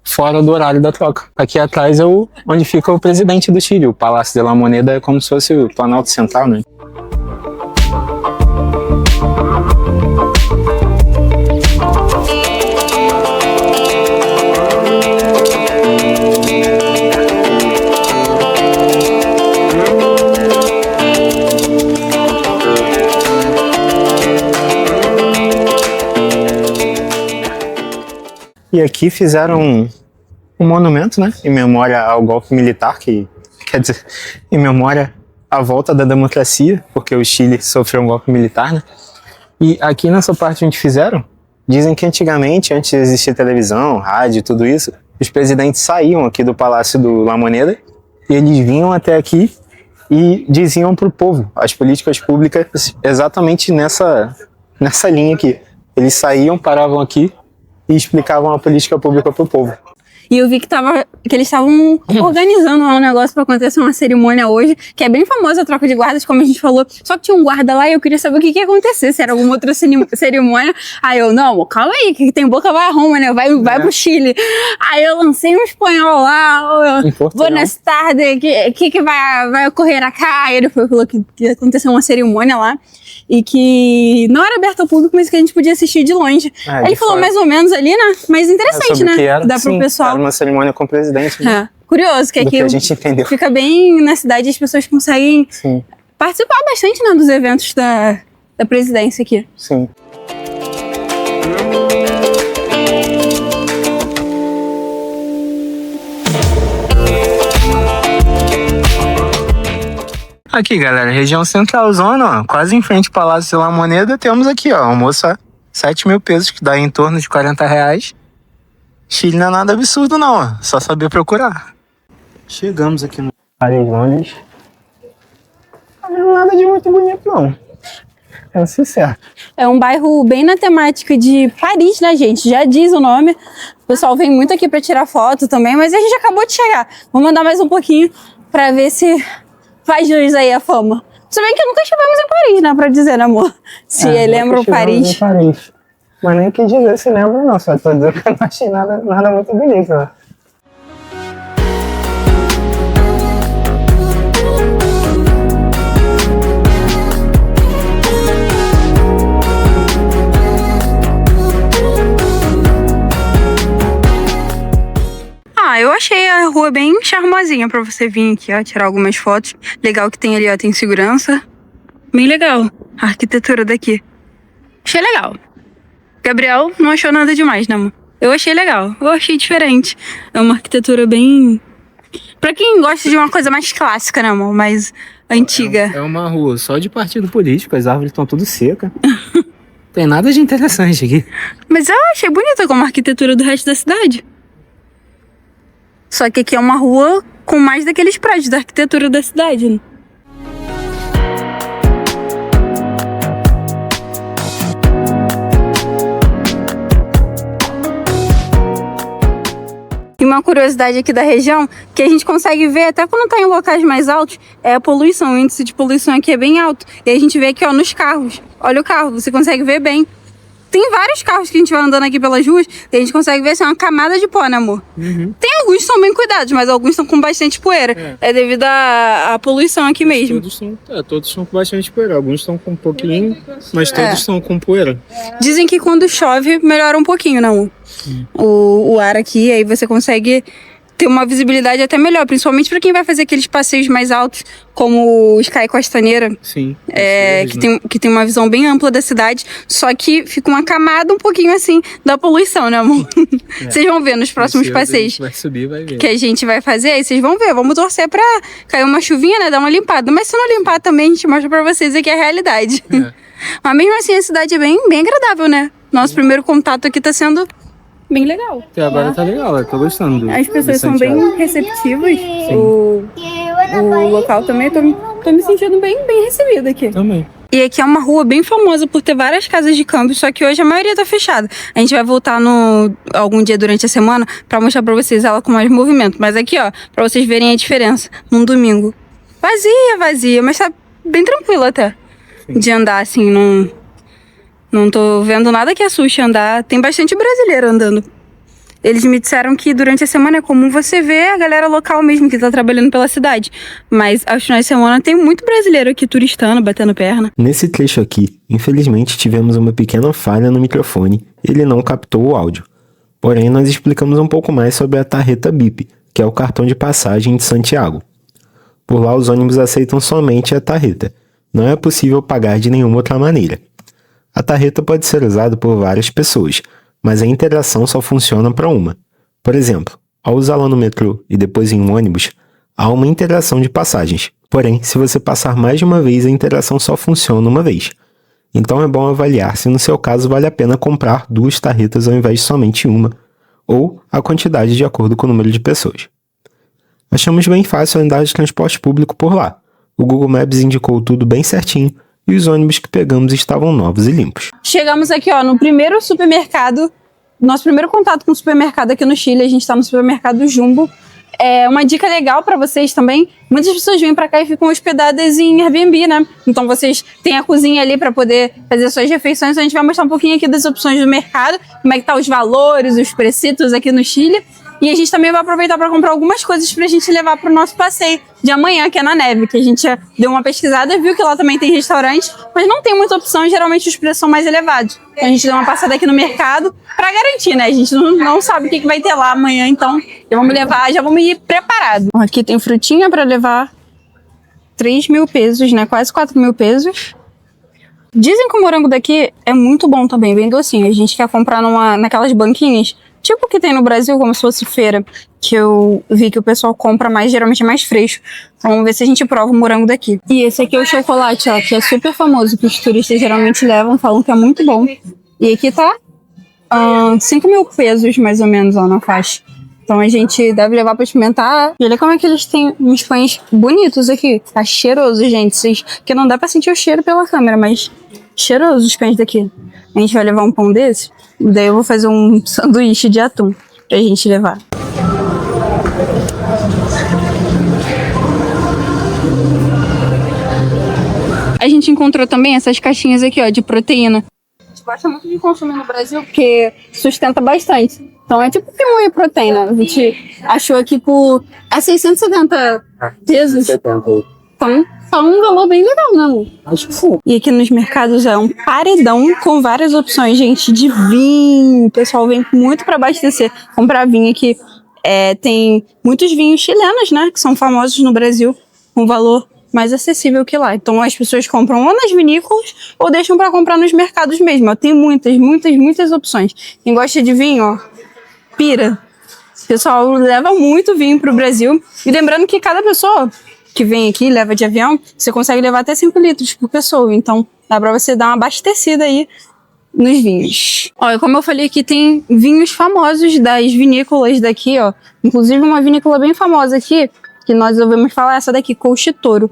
fora do horário da troca. Aqui atrás é onde fica o presidente do Chile. O Palácio de la Moneda é como se fosse o Planalto Central, né? E aqui fizeram um monumento, né, em memória ao golpe militar, quer dizer, em memória à volta da democracia, porque o Chile sofreu um golpe militar, né? E aqui nessa parte onde fizeram, dizem que antigamente, antes de existir televisão, rádio, tudo isso, os presidentes saíam aqui do Palácio do La Moneda e eles vinham até aqui e diziam para o povo as políticas públicas exatamente nessa linha aqui. Eles saíam, paravam aqui e explicavam a política pública pro povo. E eu vi que eles estavam organizando lá um negócio pra acontecer uma cerimônia hoje, que é bem famosa a troca de guardas, como a gente falou. Só que tinha um guarda lá e eu queria saber o que ia acontecer, se era alguma outra cerimônia. Aí eu, não, calma aí, que tem boca vai a Roma, né? Vai pro Chile. Aí eu lancei um espanhol lá, Buenas tardes, que vai ocorrer acá? Aí ele falou que ia acontecer uma cerimônia lá. E que não era aberto ao público, mas que a gente podia assistir de longe. Ele falou mais ou menos ali, né? Mas interessante, né? Dá pro pessoal. Era uma cerimônia com o presidente. Né? Curioso, que aqui a gente entendeu. Fica bem na cidade e as pessoas conseguem participar bastante, né, dos eventos da presidência aqui. Sim. Aqui, galera, região centralzona, ó, quase em frente ao Palácio de la Moneda, temos aqui, ó, almoço a 7 mil pesos, que dá em torno de R$40. Chile não é nada absurdo não, ó, só saber procurar. Chegamos aqui no Paris Londres. Não é nada de muito bonito não, é sincero. É um bairro bem na temática de Paris, né, gente? Já diz o nome. O pessoal vem muito aqui pra tirar foto também, mas a gente acabou de chegar. Vamos andar mais um pouquinho pra ver se faz jus aí a fama. Se bem que nunca estivemos em Paris, né, pra dizer, né, amor? Se lembra o Paris. Em Paris. Mas nem que dizer se lembra não, só tô dizendo que eu não achei nada muito bonito, né? Eu achei a rua bem charmosinha pra você vir aqui, ó, tirar algumas fotos. Legal que tem ali, ó, tem segurança. Bem legal a arquitetura daqui. Achei legal. Gabriel não achou nada demais, né, amor? Eu achei legal, eu achei diferente. É uma arquitetura bem... Pra quem gosta de uma coisa mais clássica, né, amor? Mais antiga. É uma rua só de partido político, as árvores estão tudo secas. Tem nada de interessante aqui. Mas eu achei bonita como a arquitetura do resto da cidade. Só que aqui é uma rua com mais daqueles prédios da arquitetura da cidade, né? E uma curiosidade aqui da região, que a gente consegue ver até quando tá em locais mais altos, é a poluição. O índice de poluição aqui é bem alto. E a gente vê aqui, ó, nos carros. Olha o carro, você consegue ver bem Tem vários carros que a gente vai andando aqui pelas ruas e a gente consegue ver assim, uma camada de pó, né, amor? Tem alguns que são bem cuidados, mas alguns estão com bastante poeira. É devido à poluição aqui mesmo. Todos estão com bastante poeira. Alguns estão com um pouquinho, mas todos estão com poeira. Dizem que quando chove, melhora um pouquinho, né, amor? O ar aqui, aí você consegue ter uma visibilidade até melhor, principalmente para quem vai fazer aqueles passeios mais altos, como o Sky Costaneira. Sim. Que tem uma visão bem ampla da cidade, só que fica uma camada um pouquinho assim da poluição, né, amor? Vocês vão ver nos próximos passeios vai subir, vai ver. que a gente vai fazer, aí vocês vão ver. Vamos torcer pra cair uma chuvinha, né, dar uma limpada. Mas se não limpar também, a gente mostra pra vocês aqui a realidade. Mas mesmo assim, a cidade é bem agradável, né? Nosso primeiro contato aqui tá sendo bem legal. Até agora tá legal, eu tô gostando. As pessoas são bem receptivas. O local também, tô me sentindo bem recebida aqui. Também. E aqui é uma rua bem famosa por ter várias casas de câmbio, só que hoje a maioria tá fechada. A gente vai voltar algum dia durante a semana pra mostrar pra vocês ela com mais movimento. Mas aqui, ó, pra vocês verem a diferença. Num domingo. Vazia, mas tá bem tranquilo até. De andar assim, não tô vendo nada que assuste andar. Tem bastante brasileiro andando. Eles me disseram que durante a semana é comum você ver a galera local mesmo que tá trabalhando pela cidade. Mas aos finais de semana tem muito brasileiro aqui turistando, batendo perna. Nesse trecho aqui, infelizmente tivemos uma pequena falha no microfone e ele não captou o áudio. Porém, nós explicamos um pouco mais sobre a tarjeta BIP, que é o cartão de passagem de Santiago. Por lá, os ônibus aceitam somente a tarjeta. Não é possível pagar de nenhuma outra maneira. A tarjeta pode ser usada por várias pessoas, mas a interação só funciona para uma. Por exemplo, ao usá-la no metrô e depois em um ônibus, há uma interação de passagens. Porém, se você passar mais de uma vez, a interação só funciona uma vez. Então é bom avaliar se no seu caso vale a pena comprar 2 tarjetas ao invés de somente uma, ou a quantidade de acordo com o número de pessoas. Achamos bem fácil andar de transporte público por lá. O Google Maps indicou tudo bem certinho e os ônibus que pegamos estavam novos e limpos. Chegamos aqui, ó, no primeiro supermercado, nosso primeiro contato com o supermercado aqui no Chile. A gente tá no supermercado Jumbo. É uma dica legal para vocês também. Muitas pessoas vêm para cá e ficam hospedadas em Airbnb, né? Então vocês têm a cozinha ali para poder fazer suas refeições. A gente vai mostrar um pouquinho aqui das opções do mercado, como é que tá os valores, os precitos aqui no Chile. E a gente também vai aproveitar para comprar algumas coisas pra gente levar pro nosso passeio de amanhã, que é na neve, que a gente deu uma pesquisada, viu que lá também tem restaurante, mas não tem muita opção, geralmente os preços são mais elevados. Então a gente deu uma passada aqui no mercado para garantir, né? A gente não sabe o que vai ter lá amanhã, então já vamos ir preparados. Aqui tem frutinha para levar 3.000 pesos, né? Quase 4.000 pesos. Dizem que o morango daqui é muito bom também, bem docinho. A gente quer comprar naquelas banquinhas, tipo que tem no Brasil, como se fosse feira, que eu vi que o pessoal compra mais, geralmente é mais fresco. Então, vamos ver se a gente prova o morango daqui. E esse aqui é o chocolate, ó, que é super famoso, que os turistas geralmente levam, falam que é muito bom. E aqui tá 5.000 pesos, mais ou menos, ó, na faixa. Então a gente deve levar pra experimentar. E olha como é que eles têm uns pães bonitos aqui. Tá cheiroso, gente. Que não dá pra sentir o cheiro pela câmera, mas cheiroso os pães daqui. A gente vai levar um pão desse. Daí eu vou fazer um sanduíche de atum pra gente levar. A gente encontrou também essas caixinhas aqui, ó, de proteína. A gente gosta muito de consumir no Brasil porque sustenta bastante. Então é tipo um whey protein, né? A gente achou aqui por 670 pesos. Então tá um valor bem legal, né, amor? Acho que sim. E aqui nos mercados é um paredão com várias opções, gente, de vinho. O pessoal vem muito para abastecer, comprar vinho aqui. Tem muitos vinhos chilenos, né, que são famosos no Brasil, com valor mais acessível que lá. Então as pessoas compram ou nas vinícolas ou deixam para comprar nos mercados mesmo. Ó. Tem muitas opções. Quem gosta de vinho, ó, pira. O pessoal leva muito vinho pro Brasil. E lembrando que cada pessoa que vem aqui, leva de avião, você consegue levar até 5 litros por pessoa. Então, dá pra você dar uma abastecida aí nos vinhos. Olha, como eu falei aqui, tem vinhos famosos das vinícolas daqui, ó. Inclusive, uma vinícola bem famosa aqui, que nós ouvimos falar, essa daqui, Colchitoro.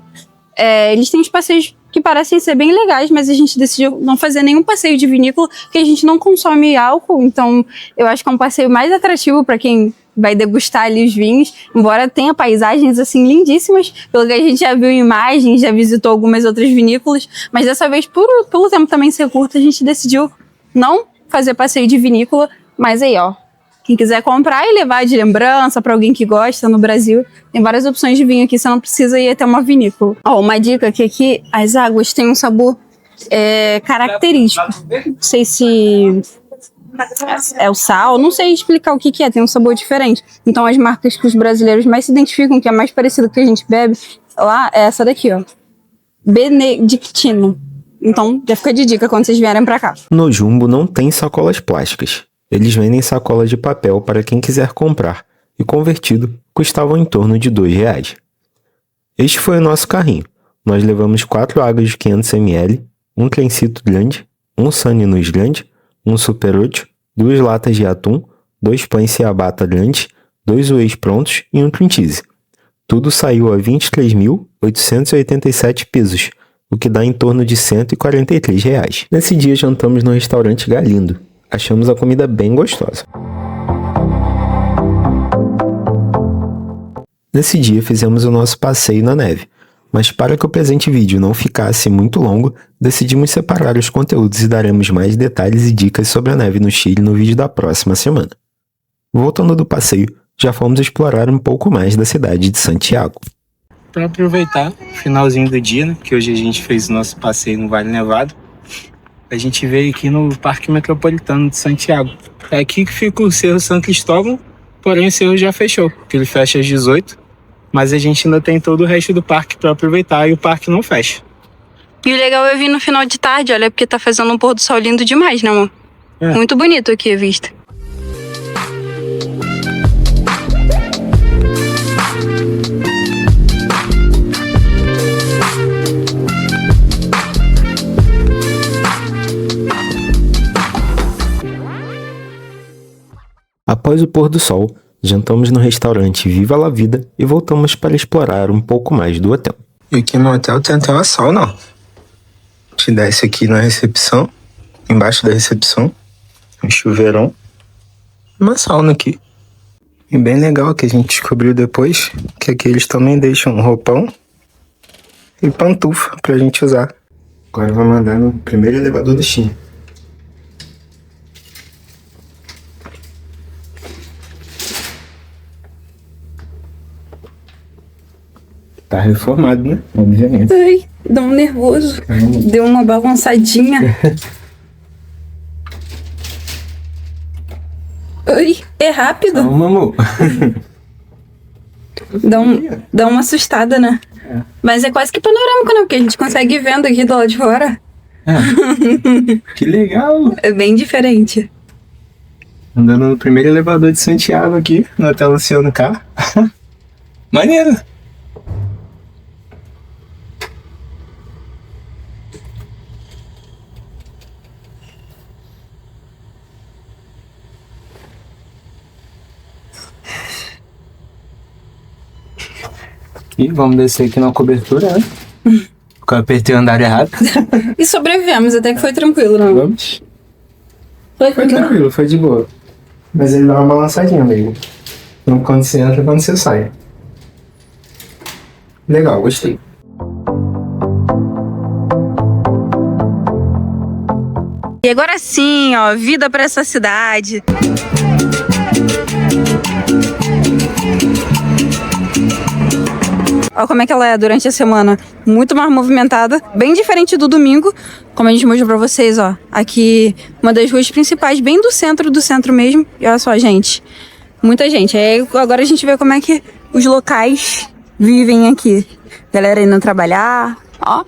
Eles têm uns passeios que parecem ser bem legais, mas a gente decidiu não fazer nenhum passeio de vinícola, porque a gente não consome álcool, então eu acho que é um passeio mais atrativo para quem vai degustar ali os vinhos, embora tenha paisagens assim lindíssimas, pelo que a gente já viu em imagens, já visitou algumas outras vinícolas, mas dessa vez, pelo tempo também ser curto, a gente decidiu não fazer passeio de vinícola, mas aí, ó, quem quiser comprar e levar de lembrança para alguém que gosta no Brasil, tem várias opções de vinho aqui, você não precisa ir até uma vinícola. Ó, uma dica que aqui as águas têm um sabor característico. Não sei se é o sal, não sei explicar o que é, tem um sabor diferente. Então as marcas que os brasileiros mais se identificam, que é mais parecido com o que a gente bebe, lá é essa daqui, ó. Benedictino. Então já fica de dica quando vocês vierem pra cá. No Jumbo não tem sacolas plásticas. Eles vendem sacolas de papel para quem quiser comprar, e convertido, custavam em torno de R$2. Este foi o nosso carrinho. Nós levamos 4 águas de 500 ml, um trencito grande, um Sanninus grande, um Super 8, 2 latas de atum, 2 pães ciabatta grandes, 2 wheys prontos e um cream cheese. Tudo saiu a 23.887 pesos, o que dá em torno de R$143. Nesse dia jantamos no restaurante Galindo. Achamos a comida bem gostosa. Nesse dia fizemos o nosso passeio na neve, mas para que o presente vídeo não ficasse muito longo, decidimos separar os conteúdos e daremos mais detalhes e dicas sobre a neve no Chile no vídeo da próxima semana. Voltando do passeio, já fomos explorar um pouco mais da cidade de Santiago. Para aproveitar o finalzinho do dia, né, que hoje a gente fez o nosso passeio no Vale Nevado, a gente veio aqui no Parque Metropolitano de Santiago. É aqui que fica o Cerro São Cristóvão, porém o cerro já fechou, porque ele fecha às 18, mas a gente ainda tem todo o resto do parque para aproveitar e o parque não fecha. E o legal é vir no final de tarde, olha, porque tá fazendo um pôr do sol lindo demais, né, amor? É. Muito bonito aqui a vista. Após o pôr do sol, jantamos no restaurante Viva la Vida e voltamos para explorar um pouco mais do hotel. E aqui no hotel tem até uma sauna, ó. Te desce aqui na recepção, embaixo da recepção, um chuveirão, uma sauna aqui. E bem legal que a gente descobriu depois, que aqui eles também deixam roupão e pantufa pra gente usar. Agora eu vou mandar no primeiro elevador do Chile. Tá reformado, né? Obviamente. Ai, dá um nervoso. Deu uma balançadinha. Ai, é rápido. Calma, amor. Dá uma assustada, né? É. Mas é quase que panorâmico, né? Porque a gente consegue ir vendo aqui do lado de fora. É. Que legal. É bem diferente. Andando no primeiro elevador de Santiago aqui, no Hotel Luciano K. Maneiro. E vamos descer aqui na cobertura, né? Porque eu apertei o andar errado. E sobrevivemos, até que foi tranquilo, não? Vamos. Foi Tranquilo, foi de boa. Mas ele dá uma balançadinha mesmo. Então quando você entra, quando você sai. Legal, gostei. E agora sim, ó, vida pra essa cidade. Olha como é que ela é durante a semana. Muito mais movimentada, bem diferente do domingo, como a gente mostrou pra vocês, ó. Aqui, uma das ruas principais, bem do centro mesmo. E olha só, gente, muita gente. Aí agora a gente vê como é que os locais vivem aqui. Galera indo trabalhar, ó.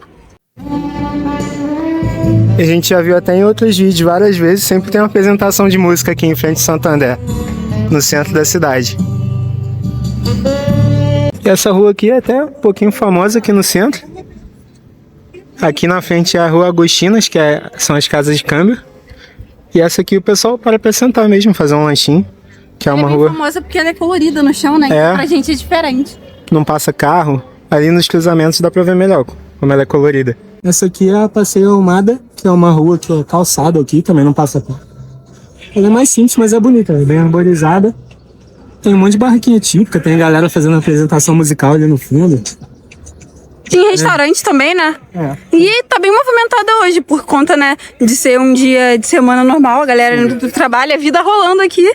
A gente já viu até em outros vídeos várias vezes, sempre tem uma apresentação de música aqui em frente de Santander, no centro da cidade. E essa rua aqui é até um pouquinho famosa aqui no centro. Aqui na frente é a Rua Agostinas, que são as casas de câmbio. E essa aqui o pessoal para sentar mesmo, fazer um lanchinho. Que é uma rua... famosa porque ela é colorida no chão, né? É. Então, pra gente é diferente. Não passa carro. Ali nos cruzamentos dá pra ver melhor como ela é colorida. Essa aqui é a Passeio Almada, que é uma rua que é calçada aqui, também não passa carro. Ela é mais simples, mas é bonita, é bem arborizada. Tem um monte de barraquinha típica, tem a galera fazendo apresentação musical ali no fundo. Tem restaurante também, né? É. E tá bem movimentada hoje, por conta, né, de ser um dia de semana normal, a galera indo pro trabalho, a vida rolando aqui.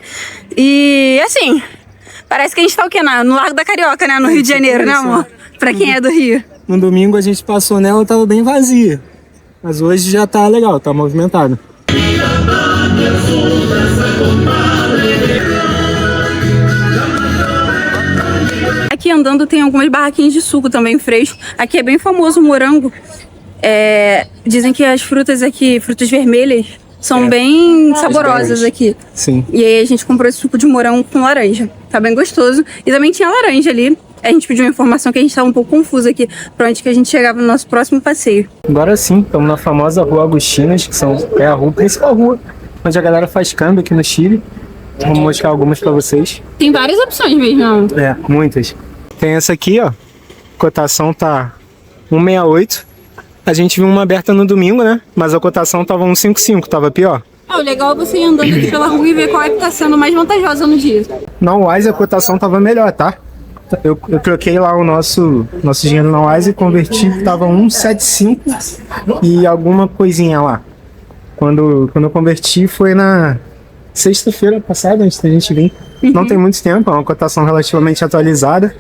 E, assim, parece que a gente tá o quê? No Largo da Carioca, né? No Rio de Janeiro, né, amor? Pra quem é do Rio. No domingo a gente passou nela, tava bem vazia. Mas hoje já tá legal, tá movimentado. Aqui andando tem algumas barraquinhas de suco também fresco. Aqui é bem famoso o morango. Dizem que as frutas aqui, frutas vermelhas, são bem saborosas aqui. Sim. E aí a gente comprou esse suco de morango com laranja. Tá bem gostoso. E também tinha laranja ali. A gente pediu uma informação que a gente tava um pouco confusa aqui, pra onde que a gente chegava no nosso próximo passeio. Agora sim, estamos na famosa Rua Agustinas, que é a principal rua onde a galera faz câmbio aqui no Chile. Vou mostrar algumas pra vocês. Tem várias opções mesmo. É, muitas. Tem essa aqui, ó. Cotação tá 1,68. A gente viu uma aberta no domingo, né? Mas a cotação tava 1,55, tava pior. O legal é você ir andando aqui pela rua e ver qual é que tá sendo mais vantajosa no dia. Na Wise a cotação tava melhor, tá? Eu troquei lá o nosso dinheiro na Wise e converti, tava 1,75 e alguma coisinha lá. Quando eu converti foi na sexta-feira passada, antes da gente vir. Não tem muito tempo, é uma cotação relativamente atualizada.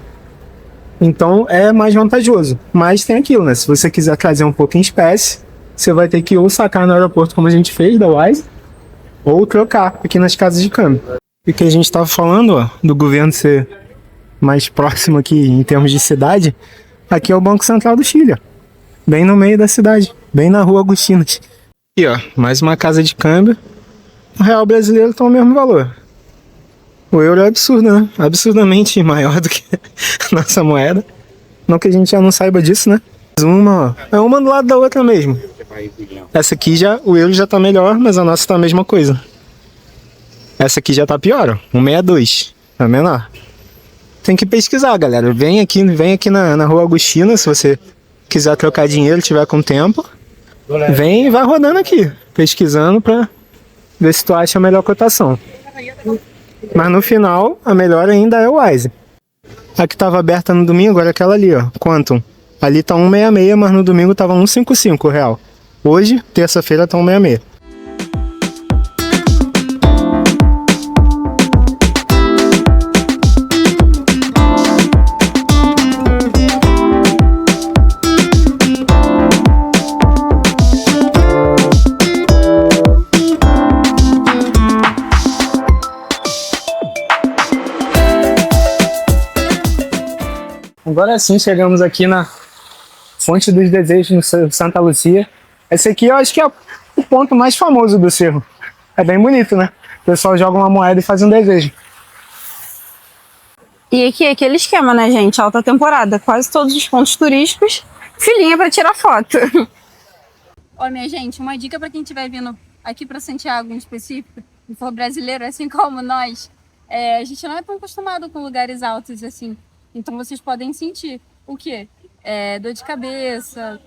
Então é mais vantajoso. Mas tem aquilo, né? Se você quiser trazer um pouco em espécie, você vai ter que ou sacar no aeroporto, como a gente fez, da Wise, ou trocar aqui nas casas de câmbio. E que a gente estava falando, ó, do governo ser mais próximo aqui em termos de cidade, aqui é o Banco Central do Chile, ó, bem no meio da cidade, bem na Rua Agustinas. E ó, mais uma casa de câmbio. O real brasileiro tá o mesmo valor. O euro é absurdo, né? Absurdamente maior do que a nossa moeda. Não que a gente já não saiba disso, né? Uma, ó, é uma do lado da outra mesmo. Essa aqui o euro já tá melhor, mas a nossa tá a mesma coisa. Essa aqui já tá pior, ó, 1,62, tá menor. Tem que pesquisar, galera. Vem aqui na Rua Agostina, se você quiser trocar dinheiro, tiver com tempo. Vem e vai rodando aqui, pesquisando pra ver se tu acha a melhor cotação. Mas no final, a melhor ainda é o Wise. A que tava aberta no domingo era aquela ali, ó, Quantum. Ali tá 1,66, mas no domingo tava 1,55 o real. Hoje, terça-feira, tá 1,66. Agora sim, chegamos aqui na Fonte dos Desejos, no Santa Lucia. Esse aqui eu acho que é o ponto mais famoso do cerro. É bem bonito, né? O pessoal joga uma moeda e faz um desejo. E aqui é aquele esquema, né, gente? Alta temporada. Quase todos os pontos turísticos, filinha pra tirar foto. Ó, minha gente, uma dica pra quem estiver vindo aqui pra Santiago em específico, e for brasileiro, assim como nós, a gente não é tão acostumado com lugares altos assim. Então vocês podem sentir o quê? Dor de cabeça,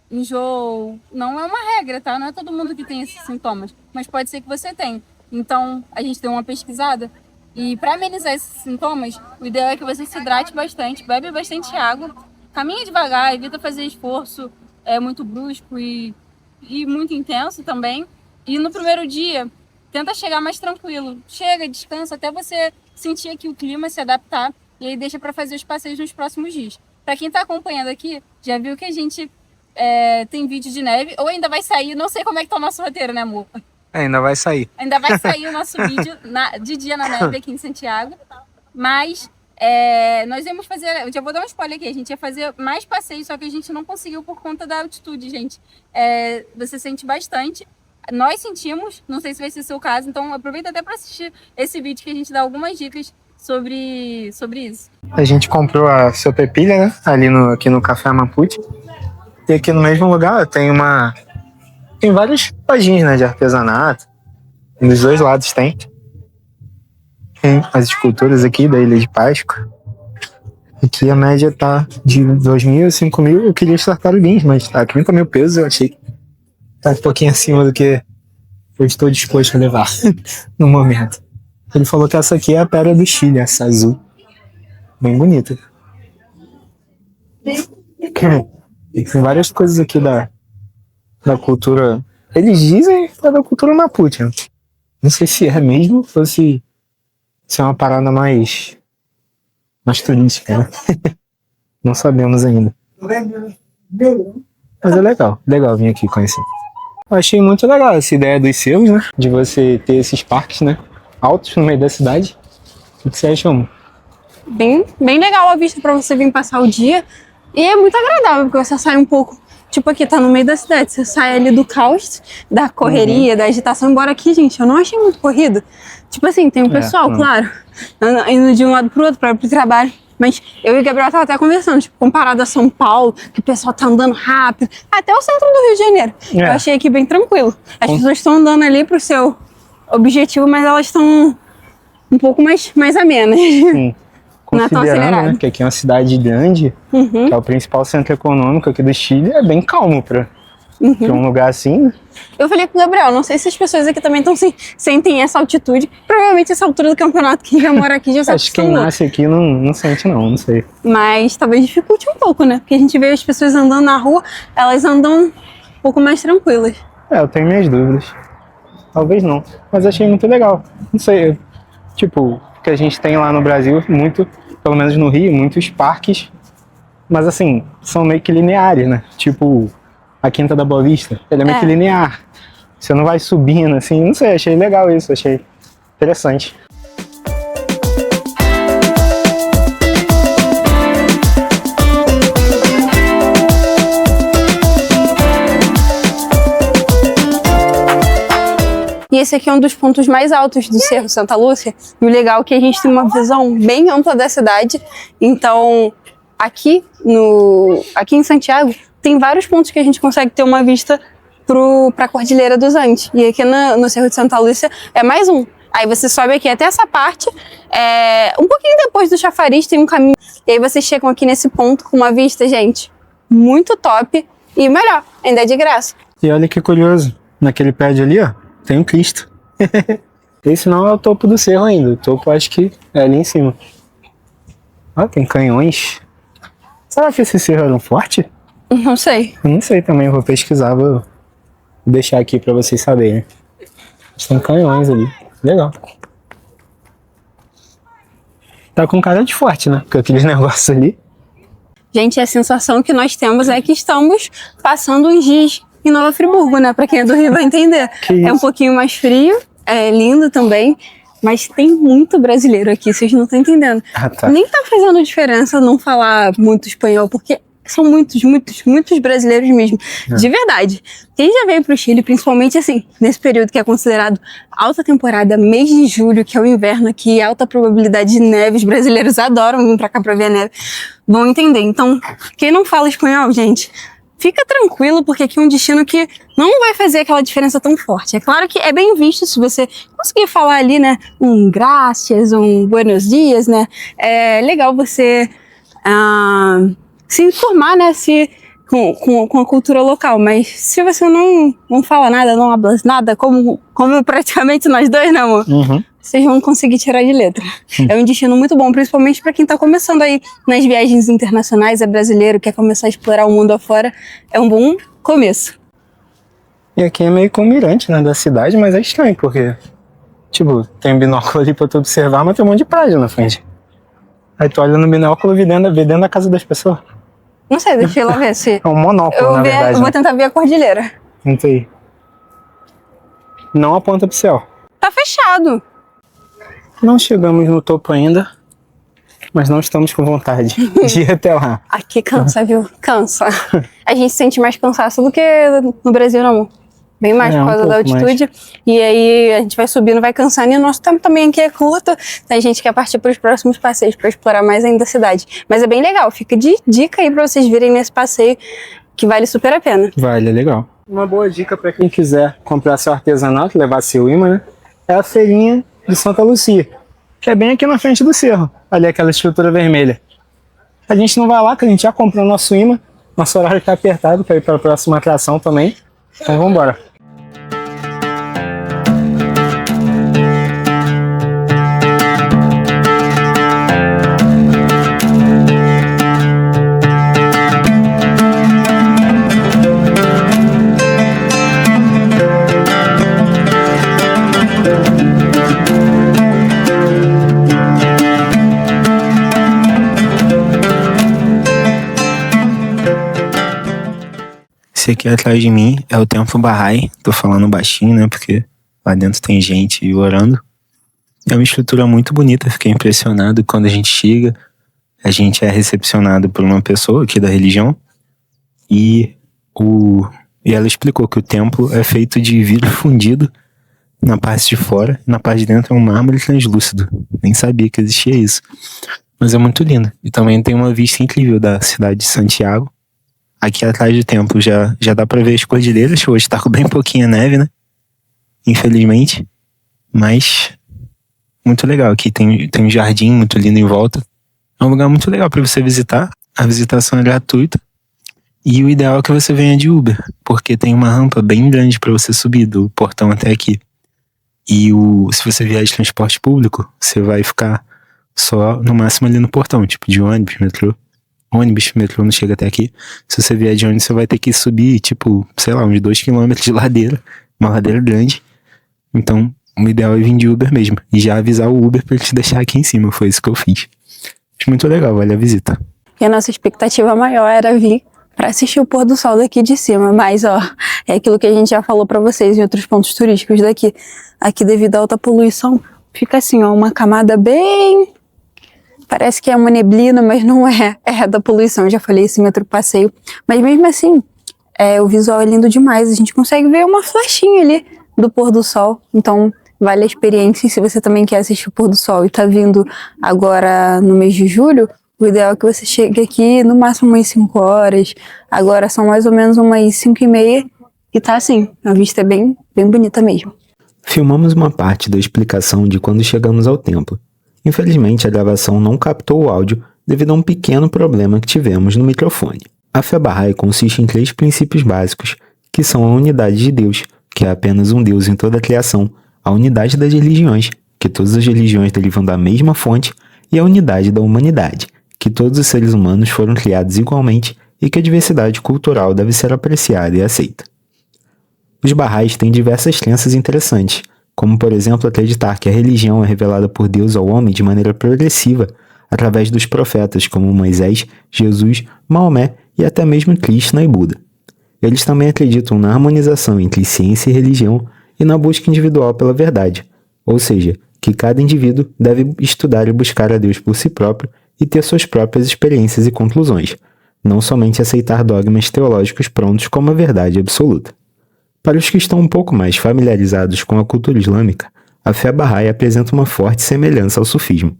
enjoo. Não é uma regra, tá? Não é todo mundo que tem esses sintomas, mas pode ser que você tenha. Então a gente deu uma pesquisada e para amenizar esses sintomas, o ideal é que você se hidrate bastante, bebe bastante água, caminha devagar, evita fazer esforço muito brusco e muito intenso também. E no primeiro dia, tenta chegar mais tranquilo. Chega, descansa até você sentir aqui o clima, se adaptar. E aí deixa para fazer os passeios nos próximos dias. Para quem tá acompanhando aqui, já viu que a gente tem vídeo de neve, ou ainda vai sair, não sei como é que tá o nosso roteiro, né, amor? Ainda vai sair. Ainda vai sair o nosso vídeo de dia na neve aqui em Santiago. Mas nós íamos fazer, eu já vou dar um spoiler aqui, a gente ia fazer mais passeios, só que a gente não conseguiu por conta da altitude, gente. Você sente bastante. Nós sentimos, não sei se vai ser o seu caso, então aproveita até para assistir esse vídeo que a gente dá algumas dicas sobre isso. A gente comprou a sopepilha, né? Aqui no Café Mapuche. E aqui no mesmo lugar tem várias lojinhas, né, de artesanato. Dos dois lados tem. Tem as esculturas aqui da Ilha de Páscoa. Aqui a média tá de 2.000 a 5.000. Eu queria as tartaruguinhas, mas tá 30 mil pesos. Eu achei que tá um pouquinho acima do que eu estou disposto a levar no momento. Ele falou que essa aqui é a pedra do Chile, essa azul. Bem bonita. E tem várias coisas aqui da cultura. Eles dizem que é da cultura Mapuche. Né? Não sei se é mesmo ou se é uma parada mais turística, né? Não sabemos ainda. Mas é legal vir aqui conhecer. Eu achei muito legal essa ideia dos cerros, né? De você ter esses parques, né? Altos no meio da cidade. O que você acha, amor? Bem legal a vista pra você vir passar o dia. E é muito agradável, porque você sai um pouco. Tipo, aqui tá no meio da cidade. Você sai ali do caos, da correria, da agitação. Embora aqui, gente, eu não achei muito corrido. Tipo assim, tem um pessoal, claro, indo de um lado pro outro pra ir pro trabalho. Mas eu e o Gabriel tava até conversando, tipo, comparado a São Paulo, que o pessoal tá andando rápido, até o centro do Rio de Janeiro. Eu achei aqui bem tranquilo. As pessoas estão andando ali pro seu objetivo, mas elas estão um pouco mais amenas. Sim. Considerando, não é né, que aqui é uma cidade grande, que é o principal centro econômico aqui do Chile, é bem calmo pra um lugar assim. Eu falei com o Gabriel, não sei se as pessoas aqui também sentem essa altitude. Provavelmente essa altura do campeonato, quem já mora aqui já sabe. Acho que quem nasce aqui não sente não sei. Mas talvez dificulte um pouco, né? Porque a gente vê as pessoas andando na rua, elas andam um pouco mais tranquilas. Eu tenho minhas dúvidas. Talvez não. Mas achei muito legal. Não sei, tipo, que a gente tem lá no Brasil, muito, pelo menos no Rio, muitos parques. Mas assim, são meio que lineares, né? Tipo, a Quinta da Boa Vista, ele é meio que linear. Você não vai subindo, assim, não sei, achei legal isso, achei interessante. E esse aqui é um dos pontos mais altos do Cerro Santa Lúcia. E o legal é que a gente tem uma visão bem ampla da cidade. Então, aqui em Santiago, tem vários pontos que a gente consegue ter uma vista para a Cordilheira dos Andes. E aqui no Cerro de Santa Lúcia é mais um. Aí você sobe aqui até essa parte, um pouquinho depois do chafariz tem um caminho. E aí vocês chegam aqui nesse ponto com uma vista, gente, muito top. E melhor, ainda é de graça. E olha que curioso, naquele prédio ali, ó, tem um Cristo. Esse não é o topo do cerro ainda, o topo acho que é ali em cima. Ó, tem canhões. Será que esse cerro era um forte? Não sei. Eu não sei também, eu vou pesquisar, vou deixar aqui pra vocês saberem. Tem canhões ali, legal. Tá com cara de forte, né? Com aqueles negócios ali. Gente, a sensação que nós temos é que estamos passando uns dias em Nova Friburgo, né? Pra quem é do Rio vai entender. É um pouquinho mais frio, é lindo também, mas tem muito brasileiro aqui, vocês não estão entendendo. Tá. Nem tá fazendo diferença não falar muito espanhol, porque são muitos brasileiros mesmo, de verdade. Quem já veio pro Chile, principalmente assim, nesse período que é considerado alta temporada, mês de julho, que é o inverno aqui, alta probabilidade de neve, os brasileiros adoram vir pra cá pra ver a neve, vão entender. Então, quem não fala espanhol, gente, fica tranquilo, porque aqui é um destino que não vai fazer aquela diferença tão forte. É claro que é bem visto se você conseguir falar ali, né, um gracias, um buenos dias, né, é legal você se informar, né, com a cultura local, mas se você não fala nada, não habla nada, como praticamente nós dois, né, amor? Vocês vão conseguir tirar de letra. É um destino muito bom, principalmente para quem tá começando aí nas viagens internacionais, é brasileiro, quer começar a explorar o mundo afora, é um bom começo. E aqui é meio com o mirante, né, da cidade, mas é estranho, porque, tipo, tem um binóculo ali pra tu observar, mas tem um monte de prédio na frente. Aí tu olha no binóculo e vê dentro da casa das pessoas. Não sei, deixa eu lá ver se... É um monóculo, na verdade. Eu vou tentar ver a cordilheira. Tenta aí. Não aponta pro céu. Tá fechado. Não chegamos no topo ainda, mas não estamos com vontade de ir até lá. Aqui cansa, viu? Cansa. A gente sente mais cansaço do que no Brasil, não. Bem mais por causa da altitude. Mais. E aí a gente vai subindo, vai cansando. E o nosso tempo também aqui é curto. Então a gente quer partir para os próximos passeios, para explorar mais ainda a cidade. Mas é bem legal. Fica de dica aí para vocês virem nesse passeio, que vale super a pena. Vale, é legal. Uma boa dica para quem quiser comprar seu artesanato, levar seu imã, né? É a feirinha de Santa Lúcia, que é bem aqui na frente do cerro. Ali aquela estrutura vermelha. A gente não vai lá, que a gente já comprou nosso imã. Nosso horário está apertado para ir para a próxima atração também. Então vamos embora. Esse aqui atrás de mim é o Templo Bahá'í. Tô falando baixinho, né? Porque lá dentro tem gente orando. É uma estrutura muito bonita. Fiquei impressionado quando a gente chega. A gente é recepcionado por uma pessoa aqui da religião. E ela explicou que o templo é feito de vidro fundido na parte de fora. Na parte de dentro é um mármore translúcido. Nem sabia que existia isso. Mas é muito lindo. E também tem uma vista incrível da cidade de Santiago. Aqui atrás do templo já dá pra ver as cordilheiras. Hoje tá com bem pouquinha neve, né? Infelizmente. Mas muito legal. Aqui tem um jardim muito lindo em volta. É um lugar muito legal pra você visitar. A visitação é gratuita. E o ideal é que você venha de Uber. Porque tem uma rampa bem grande pra você subir do portão até aqui. E se você vier de transporte público, você vai ficar só no máximo ali no portão. Tipo de ônibus, metrô. Ônibus, metrô não chega até aqui. Se você vier de ônibus, você vai ter que subir, tipo, sei lá, uns 2 km de ladeira. Uma ladeira grande. Então, o ideal é vir de Uber mesmo. E já avisar o Uber pra ele te deixar aqui em cima. Foi isso que eu fiz. Acho muito legal, vale a visita. E a nossa expectativa maior era vir pra assistir o pôr do sol daqui de cima. Mas, ó, é aquilo que a gente já falou pra vocês em outros pontos turísticos daqui. Aqui, devido à alta poluição, fica assim, ó, uma camada bem... Parece que é uma neblina, mas não é. É da poluição, eu já falei isso em outro passeio. Mas mesmo assim, o visual é lindo demais. A gente consegue ver uma flechinha ali do pôr do sol. Então, vale a experiência. E se você também quer assistir o pôr do sol e tá vindo agora no mês de julho, o ideal é que você chegue aqui no máximo umas 5 horas. Agora são mais ou menos umas 5h30. E tá assim, a vista é bem, bem bonita mesmo. Filmamos uma parte da explicação de quando chegamos ao templo. Infelizmente, a gravação não captou o áudio devido a um pequeno problema que tivemos no microfone. A fé Bahá'í consiste em 3 princípios básicos, que são a unidade de Deus, que é apenas um Deus em toda a criação, a unidade das religiões, que todas as religiões derivam da mesma fonte, e a unidade da humanidade, que todos os seres humanos foram criados igualmente e que a diversidade cultural deve ser apreciada e aceita. Os Bahá'ís têm diversas crenças interessantes, como por exemplo acreditar que a religião é revelada por Deus ao homem de maneira progressiva, através dos profetas como Moisés, Jesus, Maomé e até mesmo Krishna e Buda. Eles também acreditam na harmonização entre ciência e religião e na busca individual pela verdade, ou seja, que cada indivíduo deve estudar e buscar a Deus por si próprio e ter suas próprias experiências e conclusões, não somente aceitar dogmas teológicos prontos como a verdade absoluta. Para os que estão um pouco mais familiarizados com a cultura islâmica, a fé Bahá'í apresenta uma forte semelhança ao sufismo.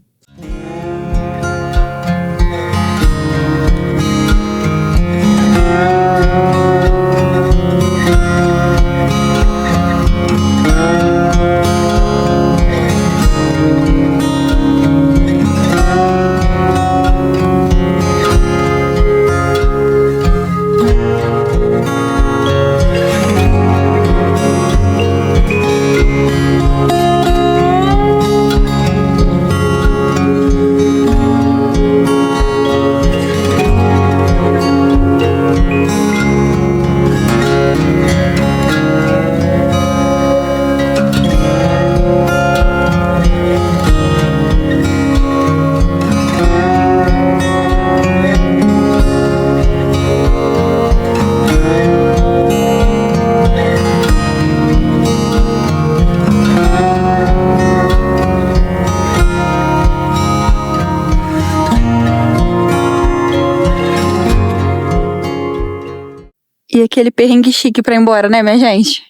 E aquele perrengue chique pra ir embora, né, minha gente?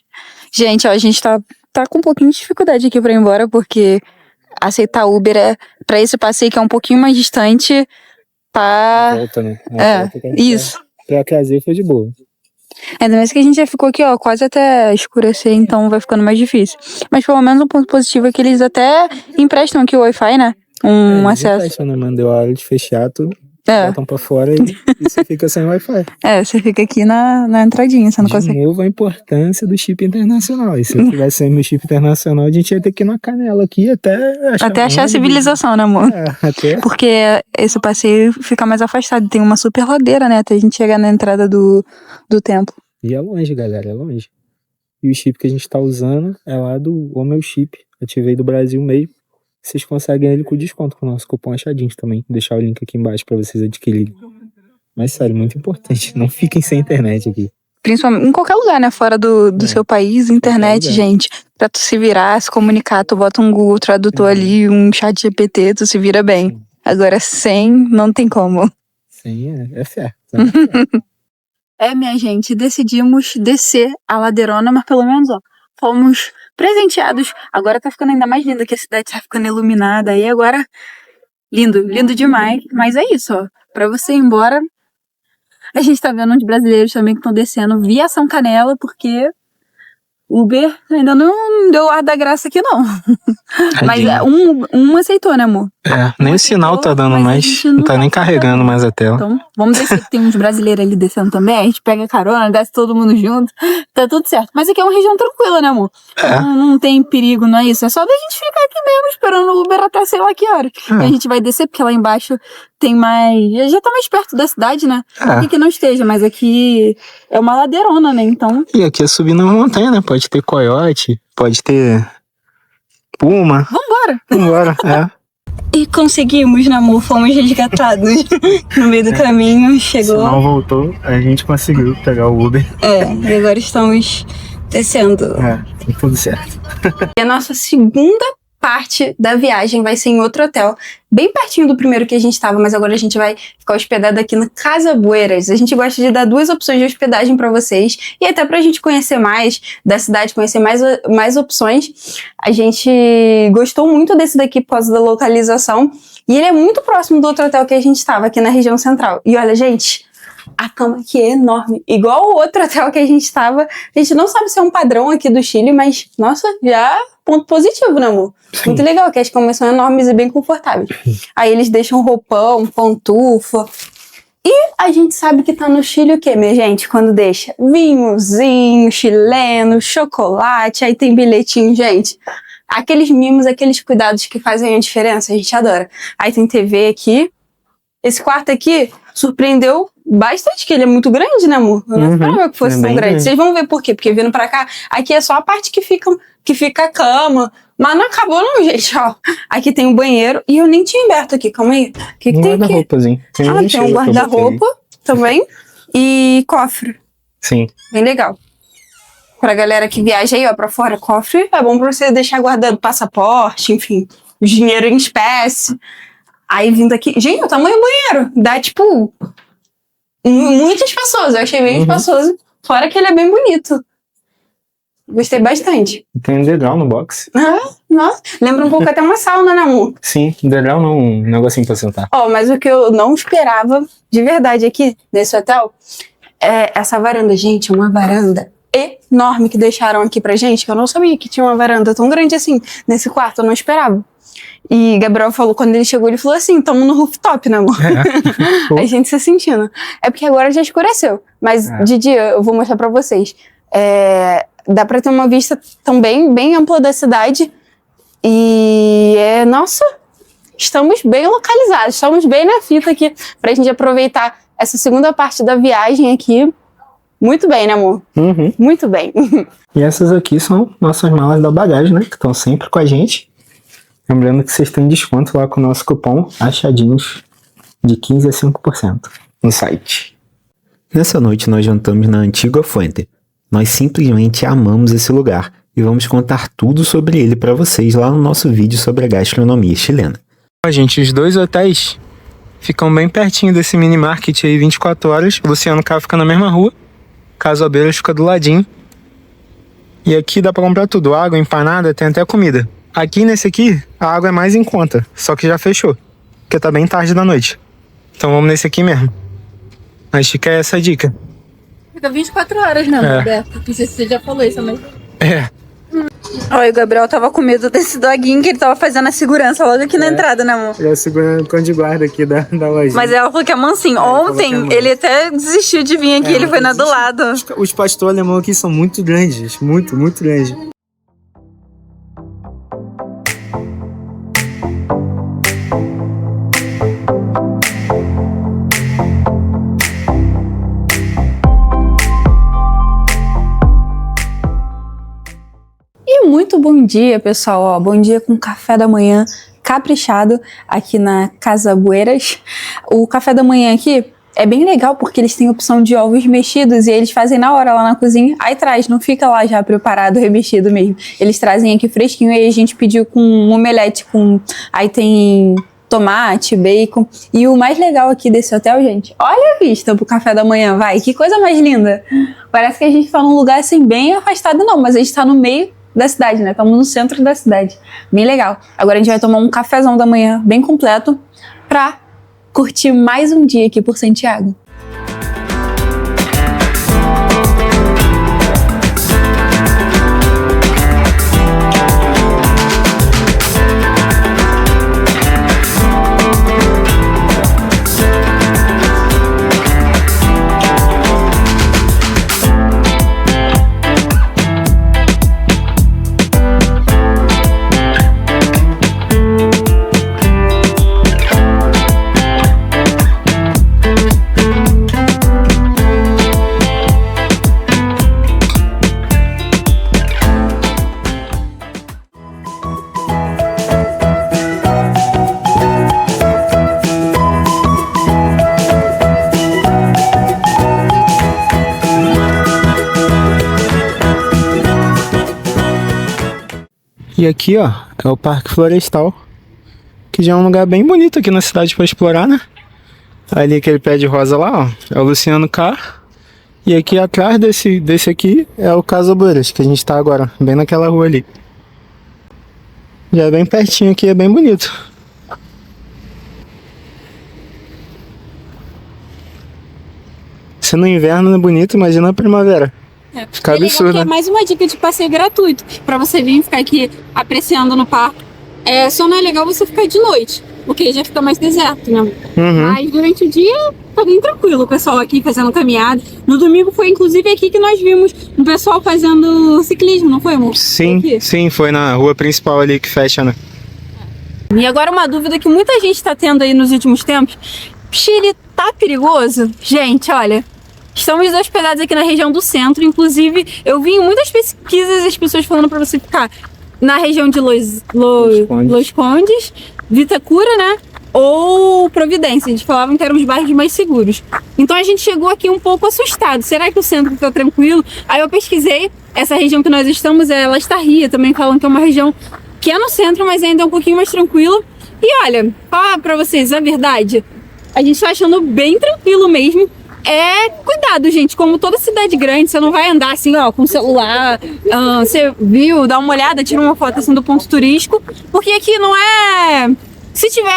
Gente, ó, a gente tá com um pouquinho de dificuldade aqui pra ir embora, porque aceitar Uber pra esse passeio que é um pouquinho mais distante, Volta, né? Isso. Pra trazer foi de boa. Ainda mais que a gente já ficou aqui, ó, quase até escurecer, então vai ficando mais difícil. Mas pelo menos um ponto positivo é que eles até emprestam aqui o Wi-Fi, né? Acesso. Não deu a hora de fechar, tu botam pra fora e você fica sem Wi-Fi. Você fica aqui na entradinha, você não consegue. De novo a importância do chip internacional. E se eu tivesse sem meu chip internacional, a gente ia ter que ir na canela aqui até achar a civilização, né, amor? Porque esse passeio fica mais afastado. Tem uma super ladeira, né? Até a gente chegar na entrada do templo. E é longe, galera, é longe. E o chip que a gente tá usando é lá do O Meu Chip. Ativei do Brasil mesmo. Vocês conseguem ele com desconto com o nosso cupom Achadinhos também. Vou deixar o link aqui embaixo pra vocês adquirirem. Mas sério, muito importante. Não fiquem sem internet aqui. principalmente em qualquer lugar, né? Fora do seu país, internet, lugar. gente. Pra tu se virar, se comunicar, tu bota um Google Tradutor ali, um chat GPT, tu se vira bem. Agora sem, não tem como. Sim, é certo. Minha gente, decidimos descer a ladeirona, mas pelo menos, ó, fomos presenteados. Agora tá ficando ainda mais linda, que a cidade tá ficando iluminada. Aí agora, lindo demais. Mas é isso, ó. Pra você ir embora, a gente tá vendo uns brasileiros também que estão descendo via São Canela, porque Uber ainda não deu ar da graça aqui, não. Mas um aceitou, né, amor? Nem o sinal tá dando mas a mais, gente não tá nem carregando mais a tela. Então, vamos descer, que tem uns brasileiros ali descendo também. A gente pega carona, desce todo mundo junto. Tá tudo certo. Mas aqui é uma região tranquila, né, amor? Não tem perigo, não é isso. É só da gente ficar aqui mesmo, esperando o Uber até sei lá que hora. E a gente vai descer, porque lá embaixo tem mais... Já tá mais perto da cidade, né? Não que não esteja, mas aqui é uma ladeirona, né? Então... E aqui é subindo uma montanha, né? Pode ter coiote, pode ter puma. Vambora, E conseguimos, né, amor? Fomos resgatados no meio do caminho, chegou. Se não voltou, a gente conseguiu pegar o Uber. E agora estamos descendo. Tem tudo certo. E a nossa segunda parte da viagem vai ser em outro hotel, bem pertinho do primeiro que a gente estava, mas agora a gente vai ficar hospedado aqui no Casa Bueras. A gente gosta de dar 2 opções de hospedagem para vocês, e até pra gente conhecer mais da cidade, conhecer mais opções. A gente gostou muito desse daqui por causa da localização, e ele é muito próximo do outro hotel que a gente estava, aqui na região central. E olha, gente, a cama aqui é enorme, igual o outro hotel que a gente estava. A gente não sabe se é um padrão aqui do Chile, mas, nossa, já ponto positivo, né, amor? Sim. Muito legal, que as camas são enormes e bem confortáveis. Aí eles deixam roupão, pantufa. E a gente sabe que tá no Chile o quê, minha gente? Quando deixa vinhozinho, chileno, chocolate, aí tem bilhetinho, gente. Aqueles mimos, aqueles cuidados que fazem a diferença, a gente adora. Aí tem TV aqui. Esse quarto aqui surpreendeu bastante, que ele é muito grande, né, amor? Eu não esperava que fosse tão grande. Vocês vão ver por quê. Porque vindo pra cá, aqui é só a parte que fica a cama. Mas não acabou não, gente, ó. Aqui tem um banheiro e eu nem tinha aberto aqui, calma aí. O que tem aqui? Tem um guarda-roupa também e cofre. Sim. Bem legal. Pra galera que viaja aí, ó, pra fora, cofre é bom pra você deixar guardando passaporte, enfim, dinheiro em espécie. Aí vindo aqui... Gente, o tamanho do banheiro dá, tipo, muitas pessoas. Eu achei bem espaçoso. Fora que ele é bem bonito. Gostei bastante. Tem um degrau no box. Nossa, lembra um pouco até uma sauna, né, amor? Sim, degrau não, um negocinho pra sentar. Mas o que eu não esperava, de verdade, aqui, nesse hotel, é essa varanda. Gente, uma varanda enorme que deixaram aqui pra gente, que eu não sabia que tinha uma varanda tão grande assim, nesse quarto, eu não esperava. E Gabriel falou, quando ele chegou, ele falou assim, tamo no rooftop, né, amor? A gente se sentindo. É porque agora já escureceu, mas de dia eu vou mostrar pra vocês. Dá pra ter uma vista também bem ampla da cidade. E nossa, estamos bem localizados, estamos bem na fita aqui pra gente aproveitar essa segunda parte da viagem aqui. Muito bem, né, amor? Muito bem. E essas aqui são nossas malas da bagagem, né? Que estão sempre com a gente. Lembrando que vocês têm desconto lá com o nosso cupom Achadinhos de 15% a 5% no site. Nessa noite nós jantamos na Antigua Fuente. Nós simplesmente amamos esse lugar e vamos contar tudo sobre ele para vocês lá no nosso vídeo sobre a gastronomia chilena. Gente, os 2 hotéis ficam bem pertinho desse mini market aí, 24 horas. O Luciano Carro fica na mesma rua, Casa Bueras fica do ladinho. E aqui dá pra comprar tudo, água, empanada, tem até comida. Aqui nesse aqui, a água é mais em conta, só que já fechou, porque tá bem tarde da noite. Então vamos nesse aqui mesmo. Acho que é essa a dica. Fica 24 horas, né, Roberto? Não sei se você já falou isso, mas... Olha, o Gabriel tava com medo desse doguinho, que ele tava fazendo a segurança logo aqui na entrada, né, amor? Ele é segurando o cão de guarda aqui da loja. Mas ela falou que é mansinho. Ontem, ele até desistiu de vir aqui, ele foi na do lado. Os pastores alemães aqui são muito grandes, muito grandes. Muito bom dia, pessoal. Bom dia com café da manhã caprichado aqui na Casa Bueras. O café da manhã aqui É bem legal porque eles têm opção de ovos mexidos e eles fazem na hora lá na cozinha. Aí traz, não fica lá já preparado, remexido mesmo. Eles trazem aqui fresquinho e aí a gente pediu com um omelete com... Aí tem tomate, bacon. E o mais legal aqui desse hotel, gente, olha a vista pro café da manhã, vai. Que coisa mais linda. Parece que a gente tá num lugar assim bem afastado, não, mas a gente tá no meio da cidade, né? Estamos no centro da cidade. Bem legal. Agora a gente vai tomar um cafezão da manhã bem completo pra curtir mais um dia aqui por Santiago. E aqui, ó, é o Parque Florestal, que já é um lugar bem bonito aqui na cidade para explorar, né? Ali aquele pé de rosa lá, ó, é o Luciano Carr. E aqui atrás desse aqui é o Casa Buras, que a gente tá agora, bem naquela rua ali. Já é bem pertinho aqui, é bem bonito. Se no inverno é bonito, imagina na primavera. Fica absurdo, né? É mais uma dica de passeio gratuito pra você vir ficar aqui apreciando no parque. Só não é legal você ficar de noite, porque aí já fica mais deserto, né? Mas durante o dia tá bem tranquilo o pessoal aqui fazendo caminhada. No domingo foi inclusive aqui que nós vimos um pessoal fazendo ciclismo, não foi, amor? Sim, foi na rua principal ali que fecha, né? E agora uma dúvida que muita gente tá tendo aí nos últimos tempos: Chile tá perigoso? Gente, olha, estamos hospedados aqui na região do centro. Inclusive, eu vi em muitas pesquisas as pessoas falando para você ficar na região de Los Condes, Vitacura, né? Ou Providência. Eles falavam que eram os bairros mais seguros. Então a gente chegou aqui um pouco assustado. Será que o centro está tranquilo? Aí eu pesquisei. Essa região que nós estamos é Las Tarrias. Também falam que é uma região que é no centro, mas ainda é um pouquinho mais tranquila. E olha, falar para vocês a verdade, a gente tá achando bem tranquilo mesmo. Cuidado, gente, como toda cidade grande, você não vai andar assim, ó, com o celular, você viu, dá uma olhada, tira uma foto assim do ponto turístico, porque aqui não é... Se tiver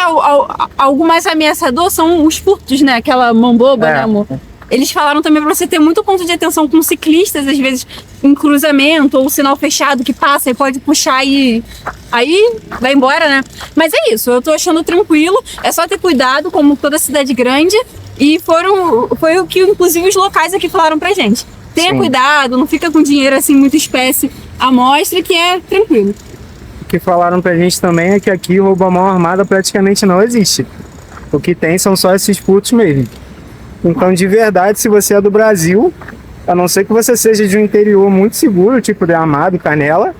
algo mais ameaçador, são os furtos, né, aquela mão boba, né, amor? Eles falaram também pra você ter muito ponto de atenção com ciclistas, às vezes em cruzamento ou sinal fechado que passa e pode puxar e aí vai embora, né? Mas é isso, eu tô achando tranquilo, é só ter cuidado, como toda cidade grande. E foi o que, inclusive, os locais aqui falaram pra gente. Tenha cuidado, não fica com dinheiro assim, muita espécie à mostra, que é tranquilo. O que falaram pra gente também é que aqui roubo à mão armada praticamente não existe. O que tem são só esses furtos mesmo. Então, de verdade, se você é do Brasil, a não ser que você seja de um interior muito seguro, tipo de Amado, Canela,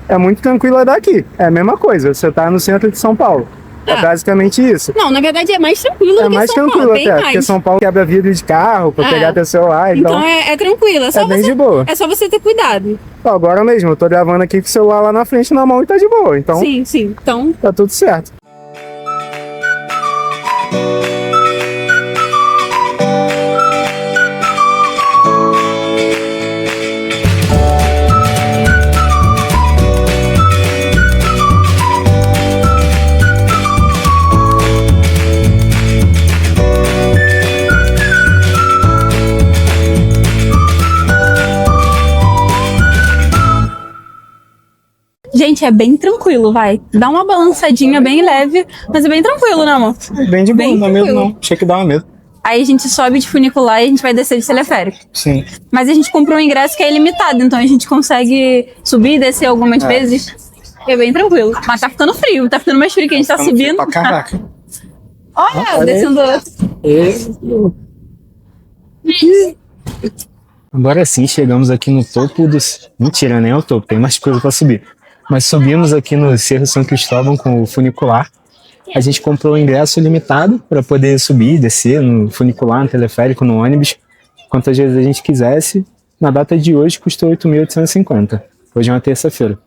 é muito tranquilo daqui. É a mesma coisa, você tá no centro de São Paulo. É basicamente isso. Não, na verdade é mais tranquilo do que mais São tranquilo Paulo, até, porque São Paulo quebra vidro de carro pra pegar teu celular. Então é tranquilo, é bem de boa. É só você ter cuidado. Agora mesmo, eu tô gravando aqui com o celular lá na frente na mão e tá de boa. Então, sim. Então tá tudo certo. gente, é bem tranquilo, vai. Dá uma balançadinha bem leve, mas é bem tranquilo, né, amor? Bem de boa, Bem não dá medo tranquilo. não. Achei que dava medo. Aí a gente sobe de funicular e a gente vai descer de teleférico. Sim. Mas a gente comprou um ingresso que é ilimitado, então a gente consegue subir e descer algumas vezes. É bem tranquilo. Mas tá ficando frio, tá ficando mais frio que a gente tá subindo. Pra caraca. Olha, descendo. Agora sim, chegamos aqui no topo dos... Mentira, nem é o topo, tem mais coisa pra subir. Mas subimos aqui no Cerro São Cristóvão com o funicular. A gente comprou o ingresso limitado para poder subir, descer no funicular, no teleférico, no ônibus, quantas vezes a gente quisesse. Na data de hoje custou 8.850. Hoje é uma terça-feira.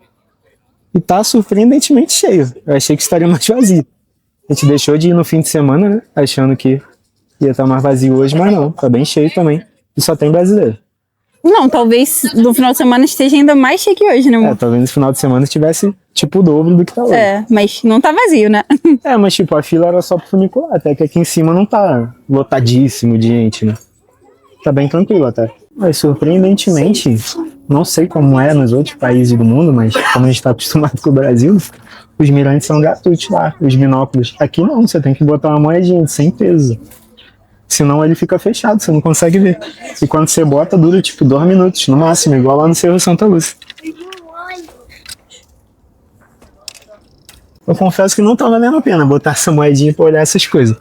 E tá surpreendentemente cheio. Eu achei que estaria mais vazio. A gente deixou de ir no fim de semana, né? Achando que ia estar mais vazio hoje, mas não. Tá bem cheio também. E só tem brasileiro. Não, talvez no final de semana esteja ainda mais cheio que hoje, né, amor? Talvez no final de semana tivesse tipo o dobro do que tá hoje. Mas não tá vazio, né? Mas tipo, a fila era só pro funicular, até que aqui em cima não tá lotadíssimo de gente, né? Tá bem tranquilo até. Mas surpreendentemente, não sei como é nos outros países do mundo, mas como a gente tá acostumado com o Brasil, os mirantes são gratuitos lá, os binóculos. Aqui não, você tem que botar uma moedinha sem peso. Senão ele fica fechado, você não consegue ver. E quando você bota, dura tipo 2 minutos no máximo, igual lá no Cerro Santa Lúcia. Eu confesso que não tá valendo a pena botar essa moedinha pra olhar essas coisas.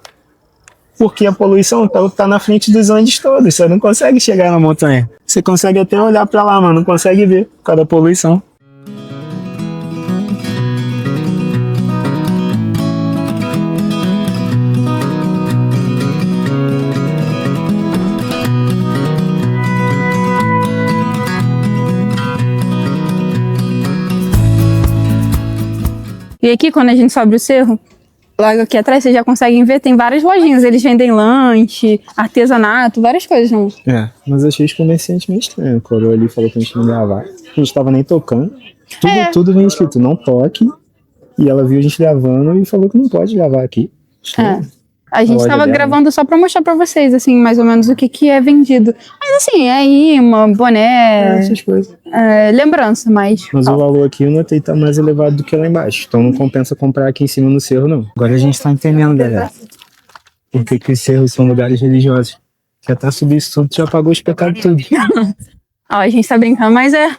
Porque a poluição tá na frente dos Andes todos, você não consegue chegar na montanha. Você consegue até olhar pra lá, mas não consegue ver por causa da poluição. E aqui, quando a gente sobe o cerro, logo aqui atrás, vocês já conseguem ver, tem várias lojinhas. Eles vendem lanche, artesanato, várias coisas, não? Mas achei os comerciantes meio estranhos. O coroa ali falou que a gente não gravar. A gente tava nem tocando. Tudo vem escrito, não toque. E ela viu a gente gravando e falou que não pode gravar aqui. A gente tava gravando só pra mostrar pra vocês, assim, mais ou menos o que é vendido. Mas assim, é imã, boné, essas coisas. Lembrança, mas o valor aqui eu notei tá mais elevado do que lá embaixo. Então não compensa comprar aqui em cima no cerro, não. Agora a gente tá entendendo, galera. Por que os cerros são lugares religiosos. Que até subir isso tudo já pagou os pecados tudo. A gente tá brincando, mas é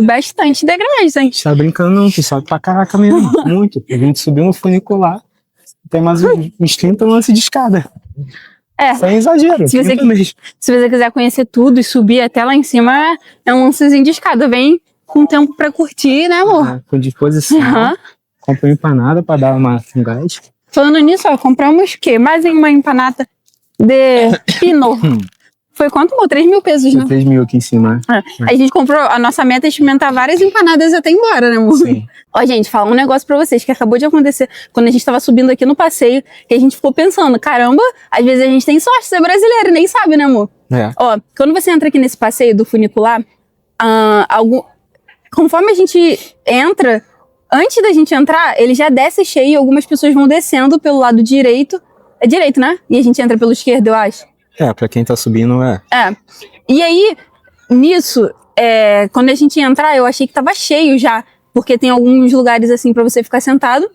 bastante degrau, gente. A gente tá brincando não, que sobe pra caraca mesmo. Muito. A gente subiu no funicular. Tem mais uns 30 lances de escada. Sem exagero. Se você quiser conhecer tudo e subir até lá em cima, é um lancezinho de escada. Vem com tempo pra curtir, né, amor? Com disposição. Comprei empanada pra dar um gás. Falando nisso, compramos o quê? Mais uma empanada de pinot. Foi quanto, amor? 3 mil pesos, né? 3 mil aqui em cima. A gente comprou, a nossa meta é experimentar várias empanadas até embora, né, amor? Sim. Gente, falar um negócio pra vocês que acabou de acontecer quando a gente tava subindo aqui no passeio, que a gente ficou pensando, caramba, às vezes a gente tem sorte de ser brasileiro, nem sabe, né, amor? Quando você entra aqui nesse passeio do funicular, conforme a gente entra, antes da gente entrar, ele já desce cheio e algumas pessoas vão descendo pelo lado direito. É direito, né? E a gente entra pelo esquerdo, eu acho. Pra quem tá subindo, E aí, nisso, quando a gente ia entrar, eu achei que tava cheio já, porque tem alguns lugares assim pra você ficar sentado.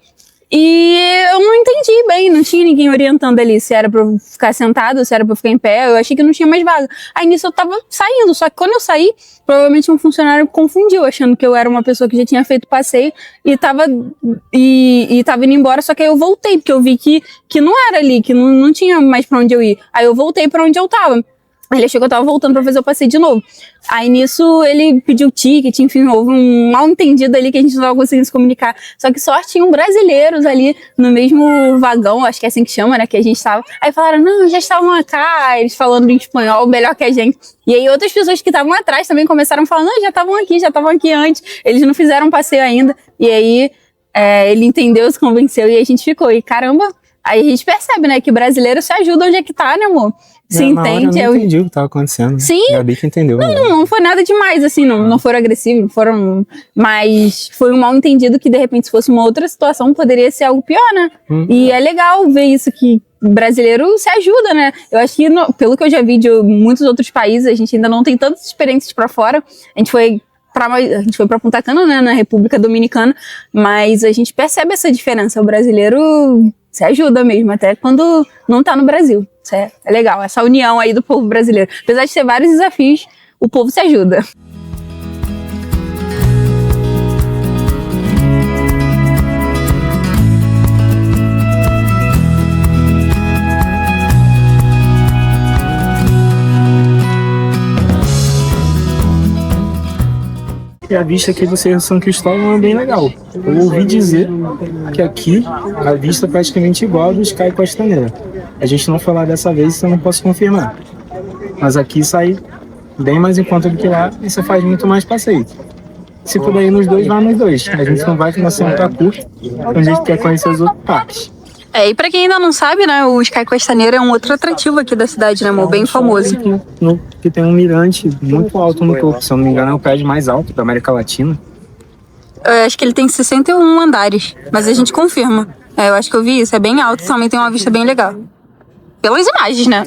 E eu não entendi bem, não tinha ninguém orientando ali se era pra eu ficar sentado, se era pra eu ficar em pé, eu achei que não tinha mais vaga. Aí nisso eu tava saindo, só que quando eu saí, provavelmente um funcionário confundiu, achando que eu era uma pessoa que já tinha feito passeio e tava indo embora, só que aí eu voltei, porque eu vi que não era ali, que não tinha mais pra onde eu ir. Aí eu voltei pra onde eu tava. Ele achou que eu tava voltando pra fazer o passeio de novo. Aí nisso ele pediu ticket, enfim, houve um mal entendido ali que a gente não tava conseguindo se comunicar. Só que só tinham brasileiros ali no mesmo vagão, acho que é assim que chama, né, que a gente tava. Aí falaram, não, já estavam cá, eles falando em espanhol melhor que a gente. E aí outras pessoas que estavam atrás também começaram a falar, não, já estavam aqui antes. Eles não fizeram passeio ainda. E aí ele entendeu, se convenceu e a gente ficou. E caramba, aí a gente percebe, né, que brasileiro se ajuda onde é que tá, né, amor? Se entende. Eu não entendi o que tava acontecendo. Sim. Gabi que entendeu. Não foi nada demais, assim, não foram agressivos, não foram. Mas foi um mal entendido que, de repente, se fosse uma outra situação, poderia ser algo pior, né? E é legal ver isso, que brasileiro se ajuda, né? Eu acho que, pelo que eu já vi de muitos outros países, a gente ainda não tem tantas experiências pra fora. A gente foi pra Punta Cana, né, na República Dominicana, mas a gente percebe essa diferença. O brasileiro se ajuda mesmo, até quando não tá no Brasil. Isso é legal, essa união aí do povo brasileiro. Apesar de ter vários desafios, o povo se ajuda. E a vista aqui do Cerro São Cristóvão é bem legal. Eu ouvi dizer que aqui a vista é praticamente igual a do Sky Costaneira. A gente não foi lá dessa vez, então eu não posso confirmar. Mas aqui sai bem mais em conta do que lá e você faz muito mais passeio. Se puder ir nos dois, vá nos dois. A gente não vai que nossa tá curta, então a gente quer conhecer os outros parques. E pra quem ainda não sabe, né, o Sky Costaneira é um outro atrativo aqui da cidade, né, amor? Bem famoso. Que tem um mirante muito alto no topo, se eu não me engano é o prédio mais alto da América Latina. Eu acho que ele tem 61 andares, mas a gente confirma. Eu acho que eu vi isso, é bem alto, também tem uma vista bem legal. Pelas imagens, né?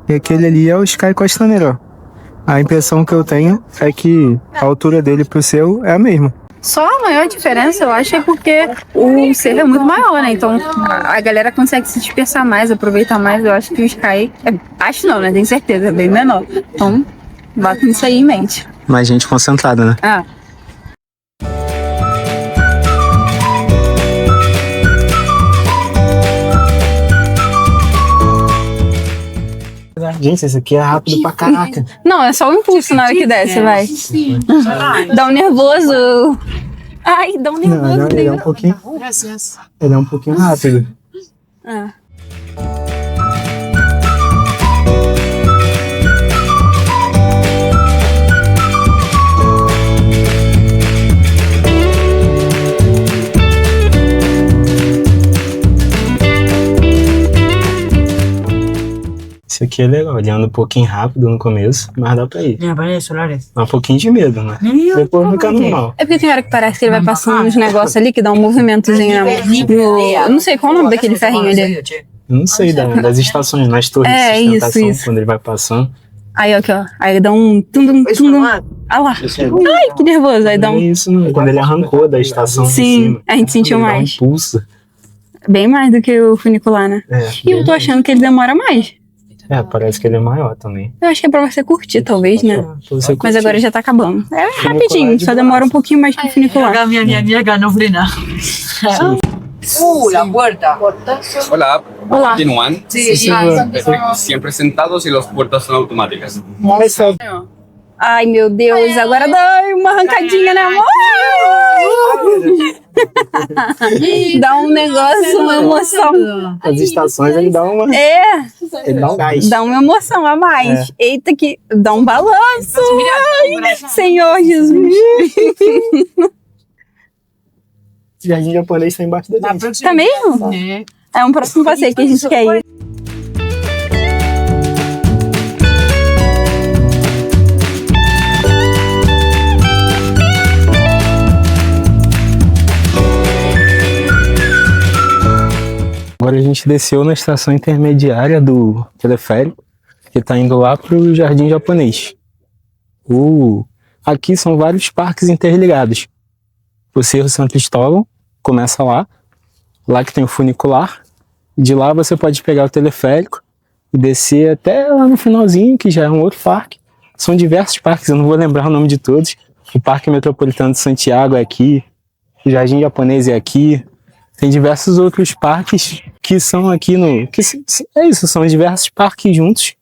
E aquele ali é o Sky Costaneira, ó. A impressão que eu tenho é que a altura dele pro seu é a mesma. Só a maior diferença, eu acho, é porque o cerro é muito maior, né? Então a galera consegue se dispersar mais, aproveitar mais. Eu acho que o Sky... acho não, né? Tenho certeza, é bem menor. Então, bota isso aí em mente. Mais gente concentrada, né? Ah. Gente, esse aqui é rápido pra caraca. Não, é só o impulso na hora que desce, vai. Dá um nervoso. Ai, dá um nervoso. Não, ele é um pouquinho... Ele é um pouquinho rápido. Ah. Esse aqui é legal, ele anda um pouquinho rápido no começo, mas dá pra ir. Dá um pouquinho de medo, né? Depois fica normal. É porque tem hora que parece que ele vai passando uns negócios ali que dá um movimentozinho eu não sei qual o nome daquele ferrinho ali. Eu não sei, das estações, nas torres de sustentação, isso. quando ele vai passando. Aí, aqui, ó. Aí dá um tum. Ah lá. Ai, que nervoso. Aí dá um... Isso, quando ele arrancou da estação de Sim, cima. a gente sentiu ele mais. Dá um pulso. Bem mais do que o funicular, né? E eu tô achando que ele demora mais. Parece que ele é maior também. Eu acho que é pra você curtir, talvez, né? Você Mas agora já tá acabando. É rapidinho, só demora um pouquinho mais que o funicular. Mi amiga no frena. La puerta. Hola, Olá. continúan. Sí, sí. Siempre sentados y las puertas son automáticas. Ai, meu Deus, agora dá uma arrancadinha, né, amor? Dá um negócio, uma emoção. As estações ele dá uma. Ele dá um gás. Dá uma emoção a mais. Eita, que dá um balanço. Ai, Senhor Jesus. Jardim japonês tá embaixo da gente. Tá mesmo? É um próximo passeio que a gente quer ir. Agora a gente desceu na estação intermediária do teleférico, que está indo lá para o Jardim Japonês. Aqui são vários parques interligados. O Cerro São Cristóvão começa lá que tem o funicular. De lá você pode pegar o teleférico e descer até lá no finalzinho, que já é um outro parque. São diversos parques, eu não vou lembrar o nome de todos. O Parque Metropolitano de Santiago é aqui, o Jardim Japonês é aqui. Tem diversos outros parques que são aqui são diversos parques juntos,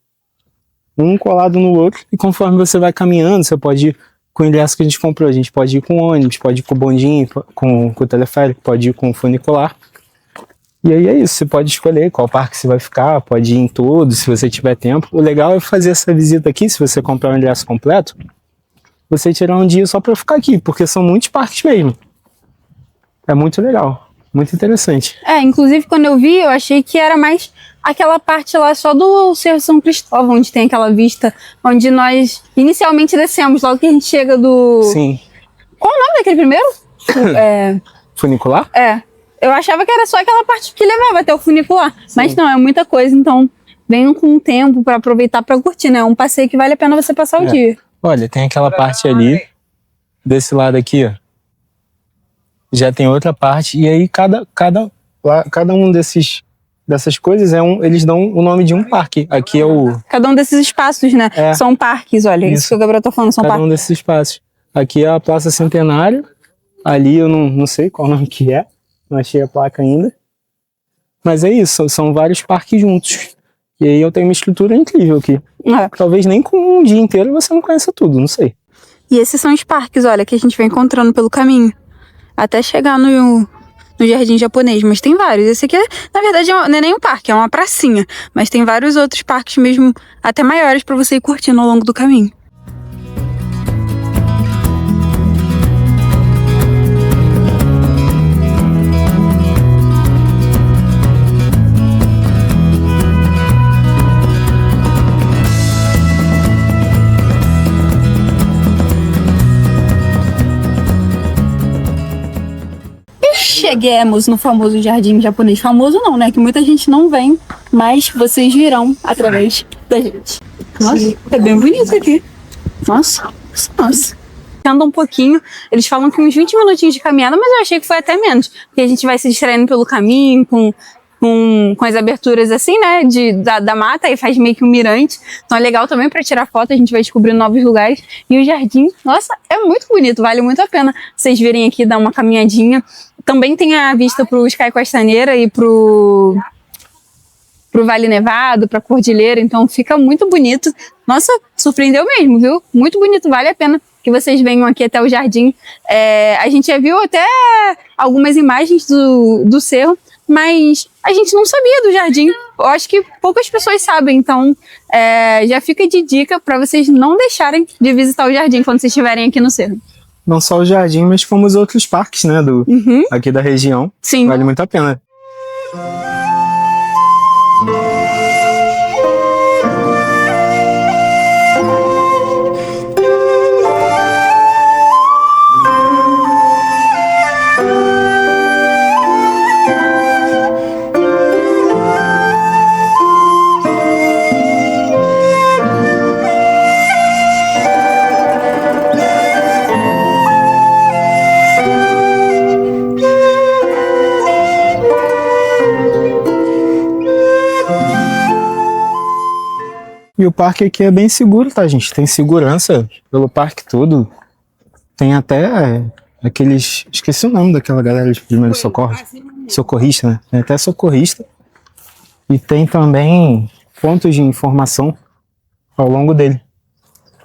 um colado no outro, e conforme você vai caminhando, você pode ir com o ingresso que a gente comprou, a gente pode ir com ônibus, pode ir com o bondinho, com o teleférico, pode ir com o funicular. E aí é isso, você pode escolher qual parque você vai ficar, pode ir em todos, se você tiver tempo. O legal é fazer essa visita aqui, se você comprar o ingresso completo, você tirar um dia só para ficar aqui, porque são muitos parques mesmo. É muito legal. Muito interessante. Inclusive quando eu vi, eu achei que era mais aquela parte lá só do Cerro São Cristóvão, onde tem aquela vista, onde nós inicialmente descemos, logo que a gente chega do... Sim. Qual o nome daquele primeiro? Funicular? Eu achava que era só aquela parte que levava até o funicular, mas não, é muita coisa, então venham com o tempo pra aproveitar pra curtir, né? É um passeio que vale a pena você passar o dia. Olha, tem aquela parte ali, desse lado aqui, ó. Já tem outra parte, e aí cada um dessas coisas eles dão o nome de um parque. Aqui é o... Cada um desses espaços, né? São parques, olha, isso que o Gabriel tá falando, são cada parques. Um desses espaços. Aqui é a Praça Centenário, ali eu não sei qual nome que é, não achei a placa ainda. Mas é isso, são vários parques juntos. E aí eu tenho uma estrutura incrível aqui. Talvez nem com um dia inteiro você não conheça tudo, não sei. E esses são os parques, olha, que a gente vai encontrando pelo caminho. Até chegar no jardim japonês, mas tem vários. Esse aqui, na verdade, não é nem um parque, é uma pracinha. Mas tem vários outros parques mesmo, até maiores, pra você ir curtindo ao longo do caminho. Cheguemos no famoso jardim japonês. Famoso não, né? Que muita gente não vem, mas vocês virão através da gente. Nossa, é bem bonito aqui. Nossa. Anda um pouquinho, eles falam que uns 20 minutinhos de caminhada, mas eu achei que foi até menos, porque a gente vai se distraindo pelo caminho, com as aberturas assim, né, da mata, e faz meio que um mirante. Então é legal também para tirar foto, a gente vai descobrindo novos lugares. E o jardim, nossa, é muito bonito, vale muito a pena vocês virem aqui, dar uma caminhadinha. Também tem a vista pro Sky Costaneira e pro Vale Nevado, pra Cordilheira, então fica muito bonito. Nossa, surpreendeu mesmo, viu? Muito bonito, vale a pena que vocês venham aqui até o jardim. A gente já viu até algumas imagens do cerro, mas a gente não sabia do jardim. Eu acho que poucas pessoas sabem, então já fica de dica para vocês não deixarem de visitar o jardim quando vocês estiverem aqui no cerro. Não só o jardim, mas fomos outros parques, né, aqui da região. Sim. Vale muito a pena. E o parque aqui é bem seguro, tá, gente? Tem segurança pelo parque todo. Tem até aqueles... Esqueci o nome daquela galera de primeiro socorro. Socorrista, né? Tem até socorrista. E tem também pontos de informação ao longo dele.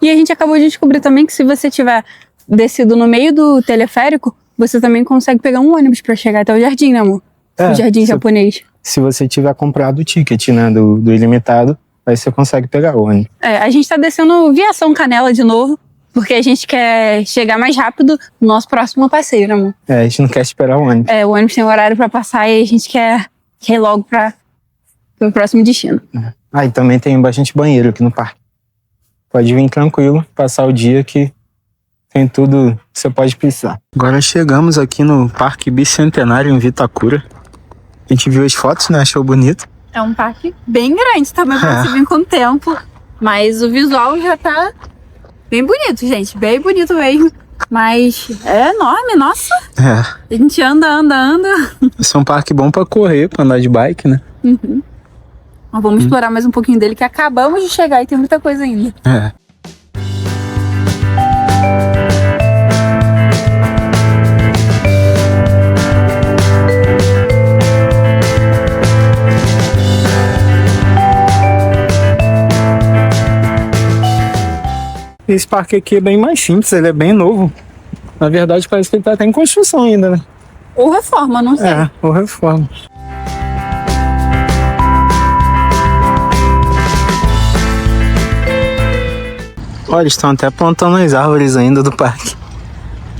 E a gente acabou de descobrir também que se você tiver descido no meio do teleférico, você também consegue pegar um ônibus para chegar até o jardim, né, amor? O jardim japonês. Se você tiver comprado o ticket, né, do ilimitado, aí você consegue pegar o ônibus. A gente tá descendo via São Canela de novo, porque a gente quer chegar mais rápido no nosso próximo passeio, né, amor? A gente não quer esperar o ônibus. O ônibus tem um horário pra passar e a gente quer ir logo pro próximo destino. E também tem bastante banheiro aqui no parque. Pode vir tranquilo, passar o dia que tem tudo que você pode precisar. Agora chegamos aqui no Parque Bicentenário em Vitacura. A gente viu as fotos, né? Achou bonito. É um parque bem grande também pra você vir com o tempo. Mas o visual já tá bem bonito, gente. Bem bonito mesmo. Mas é enorme, nossa. A gente anda. Esse é um parque bom pra correr, pra andar de bike, né? Uhum. Mas vamos explorar mais um pouquinho dele, que acabamos de chegar e tem muita coisa ainda. Esse parque aqui é bem mais simples, ele é bem novo. Na verdade, parece que ele tá até em construção ainda, né? Ou reforma, não sei. Ou reforma. Olha, eles estão até plantando as árvores ainda do parque,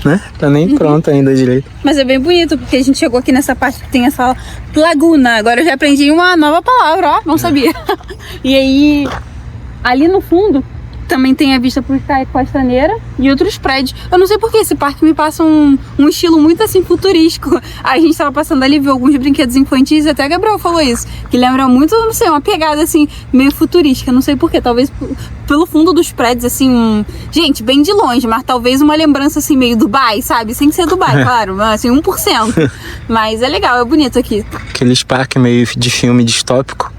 né? Tá nem pronto ainda direito. Mas é bem bonito, porque a gente chegou aqui nessa parte que tem essa laguna. Agora eu já aprendi uma nova palavra, ó, não sabia. E aí, ali no fundo, também tem a vista pro Sky Costaneira e outros prédios. Eu não sei porque esse parque me passa um estilo muito assim futurístico. A gente tava passando ali, viu alguns brinquedos infantis, até a Gabriel falou isso, que lembra muito, não sei, uma pegada assim, meio futurística, não sei porquê, talvez pelo fundo dos prédios, assim, gente, bem de longe, mas talvez uma lembrança assim, meio Dubai, sabe? Sem ser Dubai, claro, assim, 1%. Mas é legal, é bonito aqui. Aqueles parques meio de filme distópico.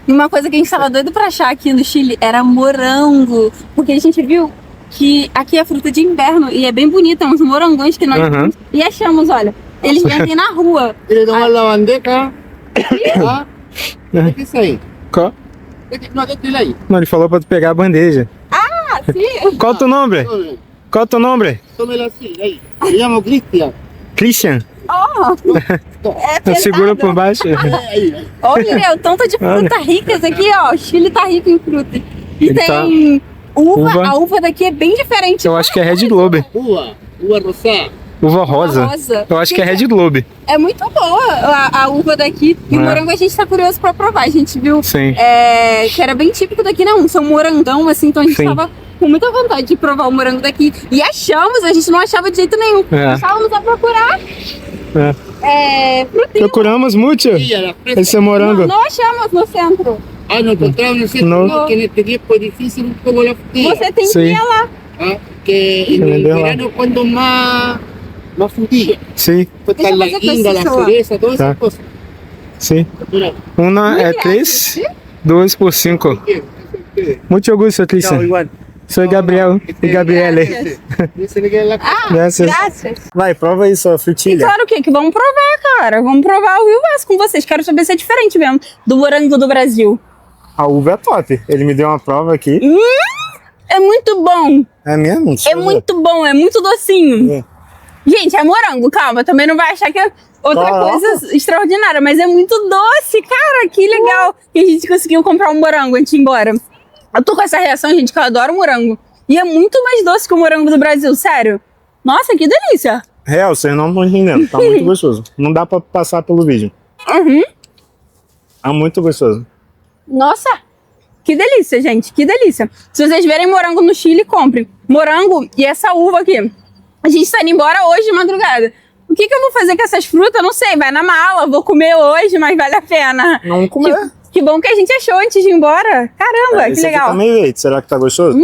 E uma coisa que a gente tava doido pra achar aqui no Chile era morango. Porque a gente viu que aqui é fruta de inverno e é bem bonita, uns morangões que nós Aham. e achamos, olha. Eles vendem na rua. ¿Quieres tomar la bandeja? ¿Ah? ¿Qué es ahí? Qual? No, déjala ahí. Não, ele falou pra tu pegar a bandeja. Ah, sim. Qual o teu nome? Tome, Qual o teu nome? tómela así, ahí. Me llamo Cristian. Christian? É pesado. Segura por baixo. Ahí. Olha, o tanto de fruta ricas aqui, ó. O Chile tá rico em fruta. E Ele tá- tem uva. Uva. A uva daqui é bem diferente. Eu acho que é Red Globe. Uva rosada. Uva rosa. Rosa. Eu acho que é Red Globe. É muito boa a uva daqui. E o É. morango a gente tá curioso pra provar. A gente viu Sim. que era bem típico daqui, né? Um são morangão, assim. Então a gente Sim. tava com muita vontade de provar o morango daqui. E achamos, a gente não achava de jeito nenhum. É. Estávamos a procurar frutinha. Procuramos muito esse morango. Não achamos no centro. Ah, no encontramos en el centro, No. no, que en este tiempo es difícil un poco la frutilla. Você tem Sim. que ir lá. Ah, que en el vendeu lá. verano cuando más frutilla. Sim, Pues Deixa está eu la fazer com guinda, esse la celular. cereza, todas Tá. esas cosas. sim. Mira, Uma é Muito 3, 2 por 5. ¿qué? Eso Muito gusto, Chao, Christian. igual. Sou Gabriel e Gabriele. Ese le queda en la casa. Graças. Graças. Vai, prova aí sua frutilha. Claro que vamos provar, cara. Vamos provar o Wilvas com vocês. Quero saber se é diferente mesmo do morango do Brasil. A uva é top. Ele me deu uma prova aqui. É muito bom. É mesmo? Deixa É eu ver. muito bom. É muito docinho. É. Gente, é morango. Calma. Também não vai achar que é outra Caraca. coisa extraordinária. Mas é muito doce, cara. Que legal que a gente conseguiu comprar um morango antes de ir embora. Eu tô com essa reação, gente, que eu adoro morango. E é muito mais doce que o morango do Brasil. Sério. Nossa, que delícia. Real, vocês não estão entendendo. Tá muito gostoso. Não dá pra passar pelo vídeo. Uhum. Tá muito gostoso. Nossa, que delícia, gente, que delícia. Se vocês verem morango no Chile, comprem. Morango e essa uva aqui. A gente tá indo embora hoje de madrugada. O que eu vou fazer com essas frutas? Não sei, vai na mala, vou comer hoje, mas vale a pena. Não comer. Que bom que a gente achou antes de ir embora. Caramba, que Esse aqui legal. também veio. Será que tá gostoso?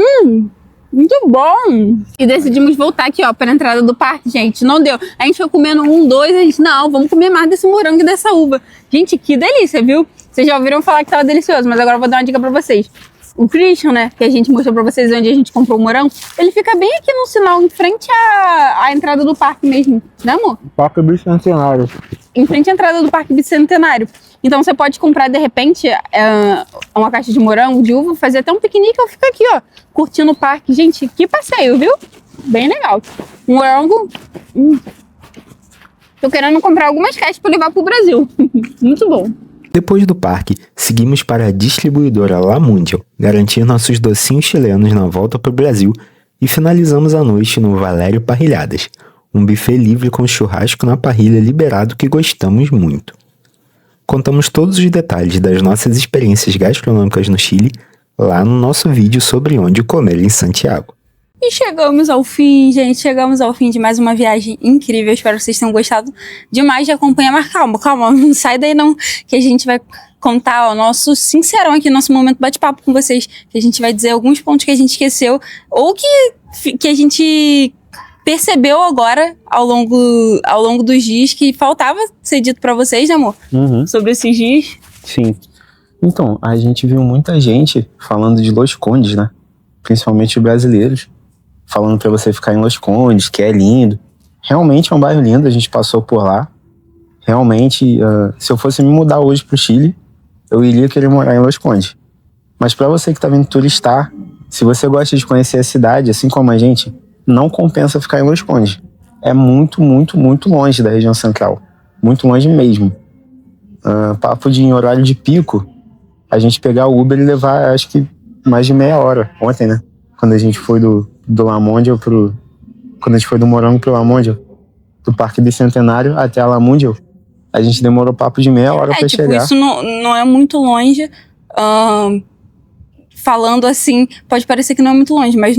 Muito bom. E decidimos voltar aqui, ó, pra entrada do parque, gente. Não deu. A gente foi comendo 1, 2, a gente, não, vamos comer mais desse morango e dessa uva. Gente, que delícia, viu? Vocês já ouviram falar que tava delicioso, mas agora eu vou dar uma dica pra vocês. O Christian, né, que a gente mostrou pra vocês onde a gente comprou o morango, ele fica bem aqui no sinal, em frente à entrada do parque mesmo. Né, amor? Paca bicentenário. Em frente à entrada do Parque Bicentenário. Então você pode comprar, de repente, uma caixa de morango, de uva, fazer até um piquenique ou ficar aqui, ó, curtindo o parque. Gente, que passeio, viu? Bem legal. Morango. Tô querendo comprar algumas caixas para levar pro Brasil. Muito bom. Depois do parque, seguimos para a distribuidora La Mundial, garantir nossos docinhos chilenos na volta para o Brasil e finalizamos a noite no Valério Parrilhadas, um buffet livre com churrasco na parrilha liberado que gostamos muito. Contamos todos os detalhes das nossas experiências gastronômicas no Chile lá no nosso vídeo sobre onde comer em Santiago. E chegamos ao fim, gente. Chegamos ao fim de mais uma viagem incrível. Espero que vocês tenham gostado demais de acompanhar. Mas calma, não sai daí não. Que a gente vai contar o nosso sincerão aqui, nosso momento bate-papo com vocês. Que a gente vai dizer alguns pontos que a gente esqueceu. Ou que a gente percebeu agora ao longo dos dias que faltava ser dito pra vocês, né, amor? Uhum. Sobre esses dias. Sim. Então, a gente viu muita gente falando de Los Condes, né? Principalmente os brasileiros. Falando pra você ficar em Los Condes, que é lindo. Realmente é um bairro lindo, a gente passou por lá. Realmente, se eu fosse me mudar hoje pro Chile, eu iria querer morar em Los Condes. Mas pra você que tá vindo turistar, se você gosta de conhecer a cidade, assim como a gente, não compensa ficar em Los Condes. É muito, muito, muito longe da região central. Muito longe mesmo. Papo de em horário de pico, a gente pegar o Uber e levar, acho que, mais de meia hora. Ontem, né? Quando a gente foi do La Mundial quando a gente foi do Morango pro La Mundial, do Parque Bicentenário até a La Mundial, a gente demorou papo de meia hora pra chegar. Isso não é muito longe. Falando assim, pode parecer que não é muito longe, mas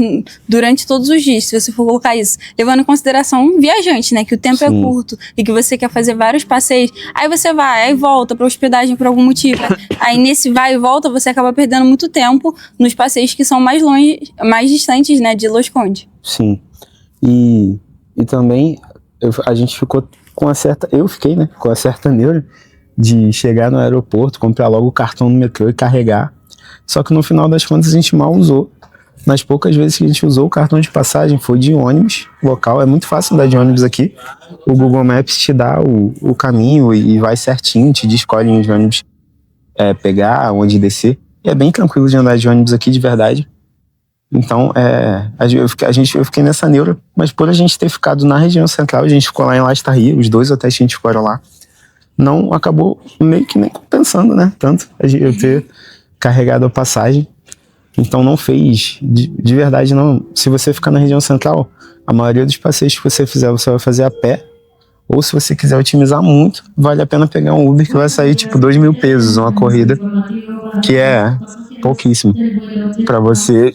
durante todos os dias, se você for colocar isso, levando em consideração um viajante, né, que o tempo Sim. é curto e que você quer fazer vários passeios, aí você vai, aí volta pra hospedagem por algum motivo, aí nesse vai e volta você acaba perdendo muito tempo nos passeios que são mais longe, mais distantes, né, de Los Condes. Sim. E também a gente ficou com a certa... Eu fiquei, né, com a certa neura de chegar no aeroporto, comprar logo o cartão no metrô e carregar. Só que no final das contas a gente mal usou. nas poucas vezes que a gente usou o cartão de passagem foi de ônibus local. É muito fácil andar de ônibus aqui. O Google Maps te dá o caminho e vai certinho, te diz escolhe os ônibus pegar, onde descer. E é bem tranquilo de andar de ônibus aqui, de verdade. Então, eu fiquei nessa neura, mas por a gente ter ficado na região central, a gente ficou lá em Lastarria, os 2 hotéis que a gente foram lá, não acabou meio que nem compensando, né? Tanto eu ter carregado a passagem. Então não fez, de verdade não. Se você ficar na região central, a maioria dos passeios que você fizer, você vai fazer a pé. Ou se você quiser otimizar muito, vale a pena pegar um Uber que vai sair tipo 2.000 pesos uma corrida, que é pouquíssimo, para você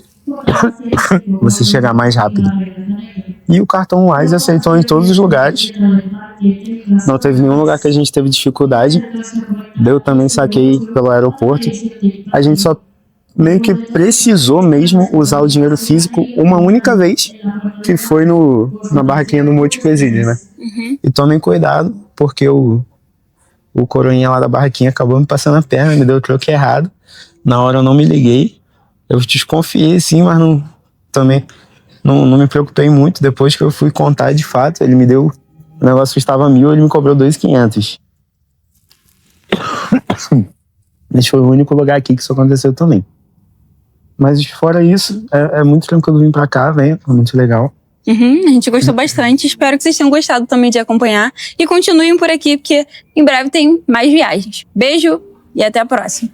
chegar mais rápido. E o cartão Wise aceitou em todos os lugares. Não teve nenhum lugar que a gente teve dificuldade. Eu também saquei pelo aeroporto. A gente só meio que precisou mesmo usar o dinheiro físico uma única vez, que foi na barraquinha do Multipresídio, né? E tomem cuidado, porque o coroinha lá da barraquinha acabou me passando a perna, me deu o troco errado. Na hora eu não me liguei. Eu desconfiei sim, mas também não me preocupei muito. Depois que eu fui contar de fato, ele me deu... O negócio custava 1.000, ele me cobrou 2.500. Esse foi o único lugar aqui que isso aconteceu também. Mas fora isso, é muito tranquilo vir pra cá, é muito legal. A gente gostou bastante, espero que vocês tenham gostado também de acompanhar. E continuem por aqui, porque em breve tem mais viagens. Beijo e até a próxima.